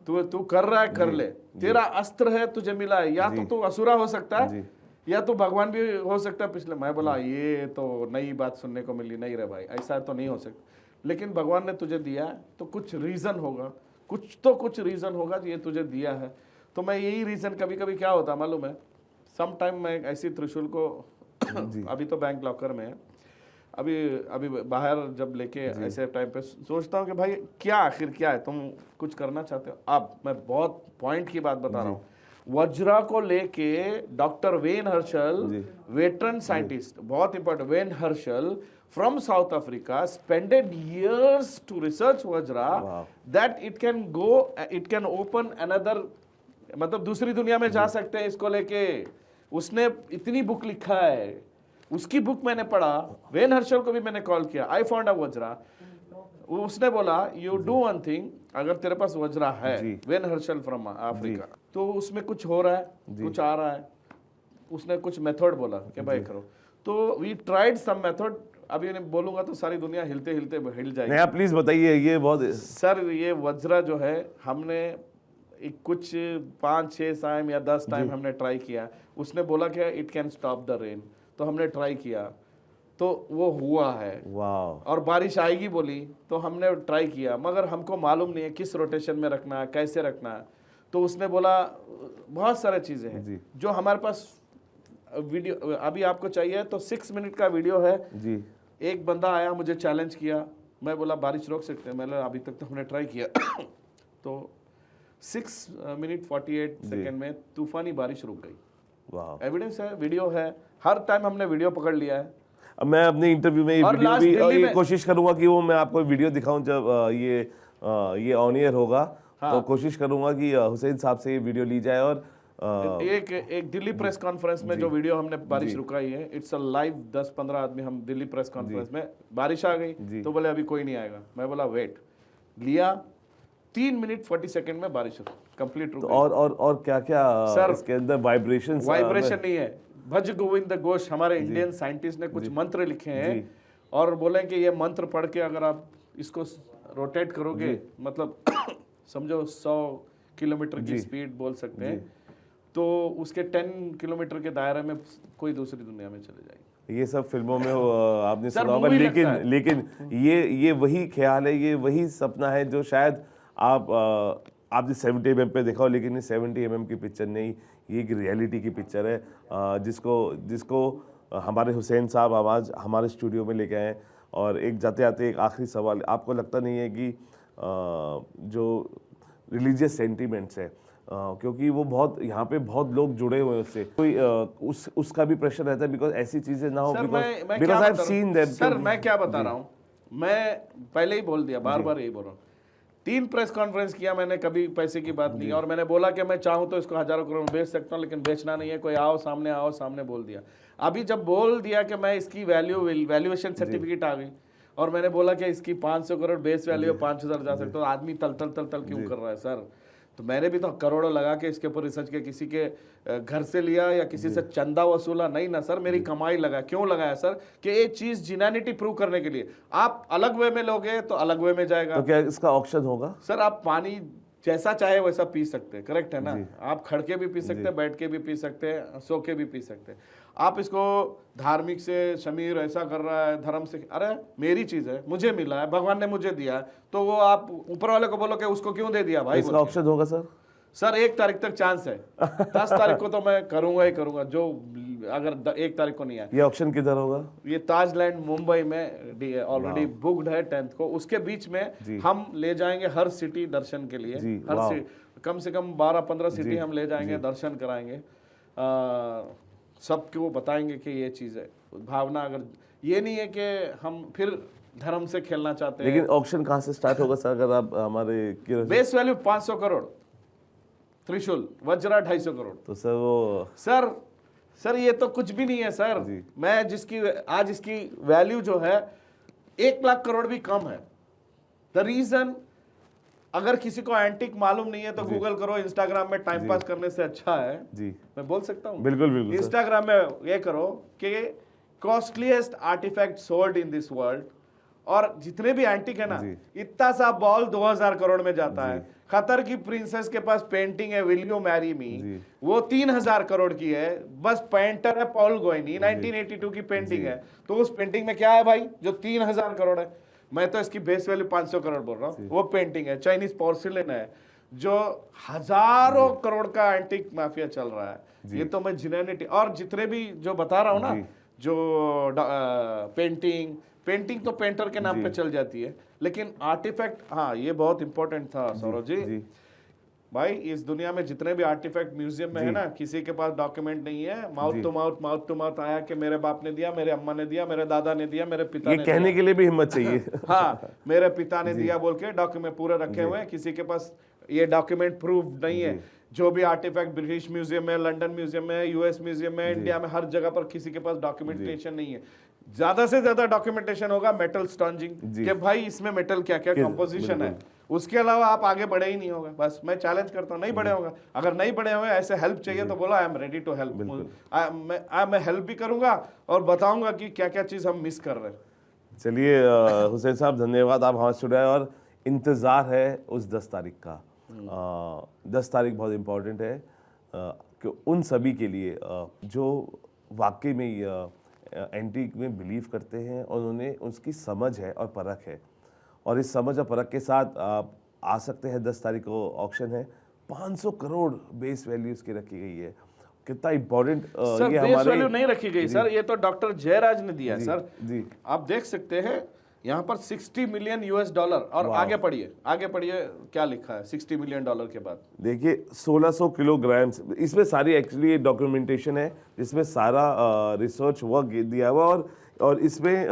तू कर रहा है कर ले, तेरा अस्त्र है तुझे मिला है, या तो तू असुरा हो सकता है या तो भगवान भी हो सकता है। पिछले मैं बोला ये तो नई बात सुनने को मिली, नहीं रे भाई ऐसा तो नहीं हो सकता, लेकिन भगवान ने तुझे दिया है तो कुछ रीजन होगा, कुछ रीजन होगा ये तुझे दिया है। तो मैं यही रीजन, कभी कभी क्या होता मालूम है, सम टाइम मैं ऐसी त्रिशूल को अभी तो बैंक लॉकर में है, अभी अभी बाहर जब लेके ऐसे टाइम पे सोचता हूँ कि भाई क्या आखिर क्या है, तुम कुछ करना चाहते हो। अब मैं बहुत पॉइंट की बात बता रहा हूँ, वज्रा को लेके doctor Wayne Herschel, veteran scientist, बहुत important, Wayne Herschel from South Africa spended years to research Vajra that it can open another, मतलब दूसरी दुनिया में जा सकते हैं इसको लेके। उसने इतनी बुक लिखा है, उसकी बुक मैंने पढ़ा, वेन हर्शल को भी मैंने कॉल किया, आई फाउंड अ वज्रा। उसने बोला यू डू वन थिंग, अगर तेरे पास वज्रा है, वेन हर्शल फ्रॉम अफ्रीका, तो उसमें कुछ हो रहा है, कुछ आ रहा है, उसने कुछ मेथड बोला कि भाई करो। तो वी ट्राइड सम मेथड, अभी मैं बोलूंगा तो सारी दुनिया हिलते हिलते हिल जाएगी। नया प्लीज बताइए, ये बहुत सर ये वज्रा जो है हमने कुछ 5-6 टाइम या 10 टाइम हमने ट्राई किया। उसने बोला कि it can stop the rain, तो हमने ट्राई किया तो वो हुआ है। वाह। और बारिश आएगी बोली तो हमने ट्राई किया, मगर हमको मालूम नहीं है किस रोटेशन में रखना है, कैसे रखना है। तो उसने बोला बहुत सारे चीज़ें हैं जो हमारे पास वीडियो अभी आपको चाहिए तो 6 मिनट का वीडियो है जी। एक बंदा आया, मुझे चैलेंज किया, मैं बोला बारिश रोक सकते हैं, मैंने अभी तक तो हमने ट्राई किया तो 6 मिनट 48 सेकेंड में तूफानी बारिश रुक गई। वाह। एविडेंस है, वीडियो है, हर टाइम हमने वीडियो पकड़ लिया है। अब मैं अपने इंटरव्यू में ये और वीडियो last भी दिल्ली ये में- कोशिश करूंगा कि वो मैं आपको वीडियो दिखाऊं जब ये ऑन एयर होगा। तो कोशिश करूंगा कि हुसैन साहब से ये वीडियो ली जाए। और एक दिल्ली प्रेस कॉन्फ्रेंस में जो वीडियो हमने बारिश रुकाई है, इट्स अ लाइव 10-15 आदमी हम दिल्ली प्रेस कॉन्फ्रेंस में, बारिश आ गई तो बोले अभी कोई नहीं आएगा, मैं बोला वेट, लिया 3 मिनट 40 सेकंड में बारिश कंप्लीट रुक तो गई। और क्या क्या सर, इसके अंदर वाइब्रेशन नहीं है, भज गोविंद घोष हमारे इंडियन साइंटिस्ट ने कुछ मंत्र लिखे हैं और बोले कि ये मंत्र पढ़ के अगर आप इसको रोटेट करोगे, मतलब समझो 100 किलोमीटर की स्पीड बोल सकते हैं, तो उसके 10 किलोमीटर के दायरे में कोई दूसरी दुनिया में चले जाएंगे। ये सब फिल्मों में आपने सर, सुना होगा, movie लगता है। लेकिन ये वही ख्याल है, ये वही सपना है जो शायद आपने 70 mm पे देखा हो, लेकिन ये 70 mm की पिक्चर नहीं, ये एक रियलिटी की पिक्चर है जिसको हमारे हुसैन साहब आवाज़ हमारे स्टूडियो में लेके आए। और एक जाते जाते एक आखिरी सवाल, आपको लगता नहीं है कि जो रिलीजियस सेंटीमेंट्स है, क्योंकि वो बहुत यहाँ पे बहुत लोग जुड़े हुए हैं उससे, कोई उसका भी प्रेशर रहता है बिकॉज ऐसी चीजें ना हो, सर, मैं because I have seen that. Sir मैं क्या बता रहा हूँ, मैं पहले ही बोल दिया, बार बार यही बोल रहा हूँ, 3 प्रेस कॉन्फ्रेंस किया मैंने, कभी पैसे की बात नहीं, और मैंने बोला कि मैं चाहूँ तो इसको हजारों करोड़ में बेच सकता हूँ, लेकिन बेचना नहीं है, कोई आओ सामने बोल दिया। अभी जब बोल दिया कि मैं इसकी वैल्यूएशन सर्टिफिकेट आ गई और मैंने बोला कि इसकी 500 करोड़ बेस वैल्यू 5,000 जा सकता, तो आदमी तल क्यों कर रहा है सर? तो मैंने भी तो करोड़ों लगा के इसके ऊपर रिसर्च किया, किसी के घर से लिया या किसी से चंदा वसूला नहीं ना सर, मेरी कमाई लगा। क्यों लगाया सर? कि ये चीज जिनैनिटी प्रूव करने के लिए। आप अलग वे में लोगे तो अलग वे में जाएगा। तो क्या इसका ऑप्शन होगा? सर आप पानी जैसा चाहे वैसा पी सकते हैं, करेक्ट है ना? आप खड़ के भी पी सकते हैं, बैठ के भी पी सकते हैं, सो के भी पी सकते हैं। आप इसको धार्मिक से शमीर ऐसा कर रहा है, धर्म से, अरे मेरी चीज है, मुझे मिला है, भगवान ने मुझे दिया है, तो वो आप ऊपर वाले को बोलो कि उसको क्यों दे दिया भाई? इसका ऑप्शन होगा सर? सर 1 तारीख तक चांस है, 10 तारीख को तो मैं करूंगा ही करूंगा, जो अगर 1 तारीख को नहीं आया। ये ऑप्शन किधर होगा? ये ताजलैंड मुंबई में ऑलरेडी बुक्ड है 10th को। उसके बीच में हम ले जाएंगे हर सिटी दर्शन के लिए, हर कम से कम 12-15 सिटी हम ले जाएंगे, दर्शन कराएंगे, सबको बताएंगे कि ये चीज़ है भावना। अगर ये नहीं है कि हम फिर धर्म से खेलना चाहते हैं। लेकिन ऑप्शन कहाँ से स्टार्ट होगा सर? अगर आप हमारे बेस वैल्यू 500 करोड़, त्रिशूल वज्रा 250 करोड़, तो सर वो सर ये तो कुछ भी नहीं है सर। मैं आज इसकी वैल्यू जो है 1 लाख करोड़ भी कम है। द रीजन, अगर किसी को एंटिक मालूम नहीं है तो गूगल करो, इंस्टाग्राम में टाइम पास करने से अच्छा है। जी मैं बोल सकता हूँ? बिल्कुल इंस्टाग्राम में ये करो कि costliest artefact sold in this world, और जितने भी एंटिक है ना, इतना सा बॉल 2000 करोड़ में जाता है। कतर की प्रिंसेस के पास पेंटिंग है विल यू मैरी मी, वो 3000 करोड़ की है, बस पेंटर है पॉल गोइनी, 1982 की पेंटिंग है। तो उस पेंटिंग में क्या है भाई जो 3000 करोड़ है? मैं तो इसकी बेस वैल्यू 500 करोड़ बोल रहा हूँ। वो पेंटिंग है, चाइनीज पोर्सिलेन है, जो हजारों करोड़ का एंटीक माफिया चल रहा है। ये तो मैं जिनेनिटी और जितने भी जो बता रहा हूँ ना, जो पेंटिंग तो पेंटर के नाम पे चल जाती है, लेकिन आर्टिफैक्ट, हाँ ये बहुत इंपॉर्टेंट था सौरभ जी। भाई इस दुनिया में जितने भी आर्टिफैक्ट म्यूजियम में है ना, किसी के पास डॉक्यूमेंट नहीं है, माउथ टू माउथ आया कि मेरे बाप ने दिया, मेरे अम्मा ने दिया, मेरे दादा ने दिया, मेरे पिता ने कहने के लिए भी हिम्मत चाहिए। हाँ, मेरे पिता ने दिया बोल के डॉक्यूमेंट पूरे रखे हुए हैं, किसी के पास ये डॉक्यूमेंट प्रूफ नहीं है। जो भी आर्टिफैक्ट ब्रिटिश म्यूजियम में, लंदन म्यूजियम में, यूएस म्यूजियम में, इंडिया में, हर जगह पर किसी के पास डॉक्यूमेंटेशन नहीं है। ज्यादा से ज्यादा डॉक्यूमेंटेशन होगा मेटल स्टॉन्जिंग कि भाई इसमें मेटल क्या क्या कंपोजिशन है, उसके अलावा आप आगे बढ़े ही नहीं होगा। बस मैं चैलेंज करता हूँ, नहीं बढ़े होगा। अगर नहीं बढ़े हुए, ऐसे हेल्प चाहिए तो बोला, I am ready to help. मैं हेल्प भी करूंगा और बताऊंगा कि क्या क्या चीज हम मिस कर रहे हैं। चलिए हुसैन साहब, धन्यवाद, आप हमारे जुड़े और इंतज़ार है उस 10 तारीख का। 10 तारीख बहुत इम्पोर्टेंट है कि उन सभी के लिए जो वाकई में एंटीक में बिलीव करते हैं और उन्हें उसकी समझ है और परख है, और इस समझ और परख के साथ आप आ सकते हैं। 10 तारीख को ऑक्शन है, 500 करोड़ बेस वैल्यू इसकी रखी गई है। कितना इम्पोर्टेंट सर, ये बेस हमारे वैल्यू नहीं रखी गई सर, ये तो डॉक्टर जयराज ने दिया है सर। जी, आप देख सकते हैं यहाँ पर 60 मिलियन US डॉलर, और आगे पढ़िए क्या लिखा है 60 मिलियन डॉलर के बाद। देखिए 1600 किलोग्राम, इसमें सारी एक्चुअली डॉक्यूमेंटेशन है जिसमें सारा रिसर्च वर्क दिया हुआ, और इसमें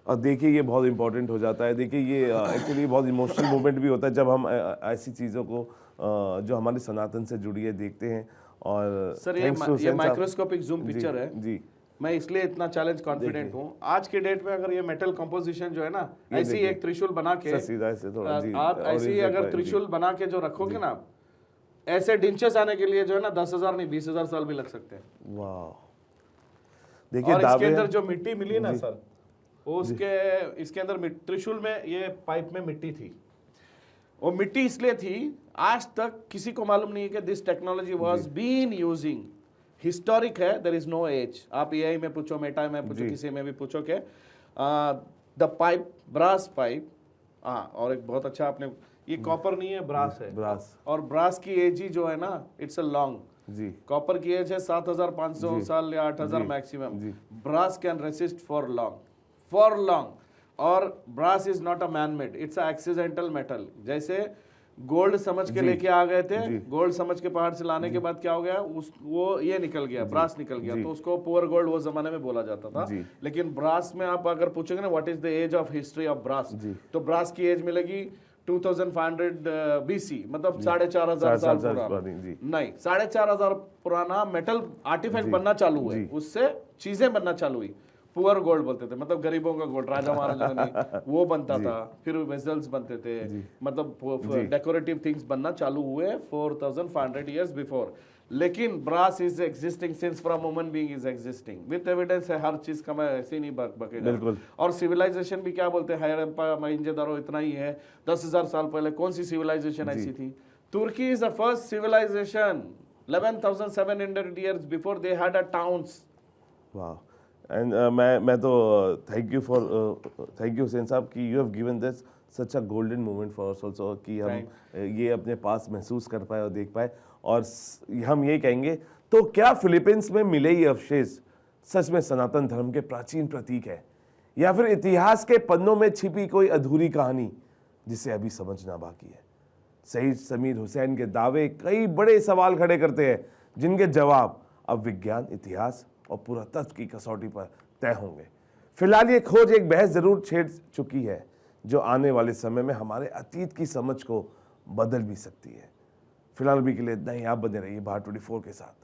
और देखिए ये बहुत इंपॉर्टेंट हो जाता है। देखिए ये एक्चुअली बहुत इमोशनल मोमेंट भी होता है जब हम ऐसी चीज़ों को जो हमारे सनातन से जुड़ी है देखते हैं। और सर ये माइक्रोस्कोपिक जूम पिक्चर है जी, मैं इसलिए इतना चैलेंज कॉन्फिडेंट हूँ। आज के डेट में अगर ये मेटल कंपोजिशन जो है ना, ऐसी एक त्रिशूल बना के सीधा ऐसे थोड़ा जी, आप ऐसी अगर त्रिशूल बना के जो रखोगे ना, ऐसे डिंचेस आने के लिए जो है ना 10,000 नहीं 20,000 साल भी लग सकते हैं। वाह, देखिए और इसके अंदर जो मिट्टी मिली ना सर, वो इसके अंदर त्रिशूल में ये पाइप में मिट्टी थी। वो मिट्टी इसलिए थी, आज तक किसी को मालूम नहीं है कि this technology was been using, historic है, देयर इज नो एज। आप एआई में पूछो, मेटा में पूछो, किसी में भी पूछो के द पाइप, ब्रास पाइप। हाँ, और एक बहुत अच्छा आपने, ये कॉपर नहीं है, ब्रास है। ब्रास, और ब्रास की एज ही जो है ना, इट्स अ लॉन्ग जी। कॉपर की एज है 7,500 साल या 8,000 maximum. Brass can resist for long. और brass is not a man made, it's an accidental metal. जैसे गोल्ड समझ के लेके आ गए थे, गोल्ड समझ के पहाड़ से लाने के बाद क्या हो गया, वो ये निकल गया, ब्रास निकल गया, तो उसको पुअर गोल्ड वो जमाने में बोला जाता था। लेकिन ब्रास में आप अगर पूछोगे ना what is the age of history of brass, तो ब्रास की एज मिलेगी 2500 BC, मतलब 4,500 साल पुराना। नहीं, 4,500 पुराना मेटल आर्टिफैक्ट बनना चालू हुए, उससे चीजें बनना चालू हुई। पुअर गोल्ड बोलते थे, मतलब गरीबों का गोल्ड, राजा महाराजा का नहीं, वो बनता था। फिर वेजल्स बनते थे, मतलब डेकोरेटिव थिंग्स बनना चालू हुए 4,500 years बिफोर। लेकिन brass is existing since from human being is existing, with evidence है हर चीज का, मैं ऐसे नहीं बकेगा। और सिविलाइजेशन भी क्या बोलते हैं, हायर एम्पायर मोहनजोदड़ो इतना ही है, 10,000 साल पहले कौन सी सिविलाइजेशन ऐसी थी? तुर्की is the first civilization, 11,700 years before they had a towns. वाह, एंड मैं तो थैंक यू हुसैन साहब कि you have given this such a golden moment for us also, कि हम ये अपने पास महसूस कर पाए और देख पाए। और हम ये कहेंगे, तो क्या फिलीपींस में मिले ये अवशेष सच में सनातन धर्म के प्राचीन प्रतीक है, या फिर इतिहास के पन्नों में छिपी कोई अधूरी कहानी जिसे अभी समझना बाकी है? सईद समीर हुसैन के दावे कई बड़े सवाल खड़े करते हैं, जिनके जवाब अब विज्ञान, इतिहास और पुरातत्व की कसौटी पर तय होंगे। फिलहाल ये खोज एक बहस जरूर छेड़ चुकी है, जो आने वाले समय में हमारे अतीत की समझ को बदल भी सकती है। फिलहाल भी के लिए इतना ही, आप बने रहिए भारत 24 के साथ।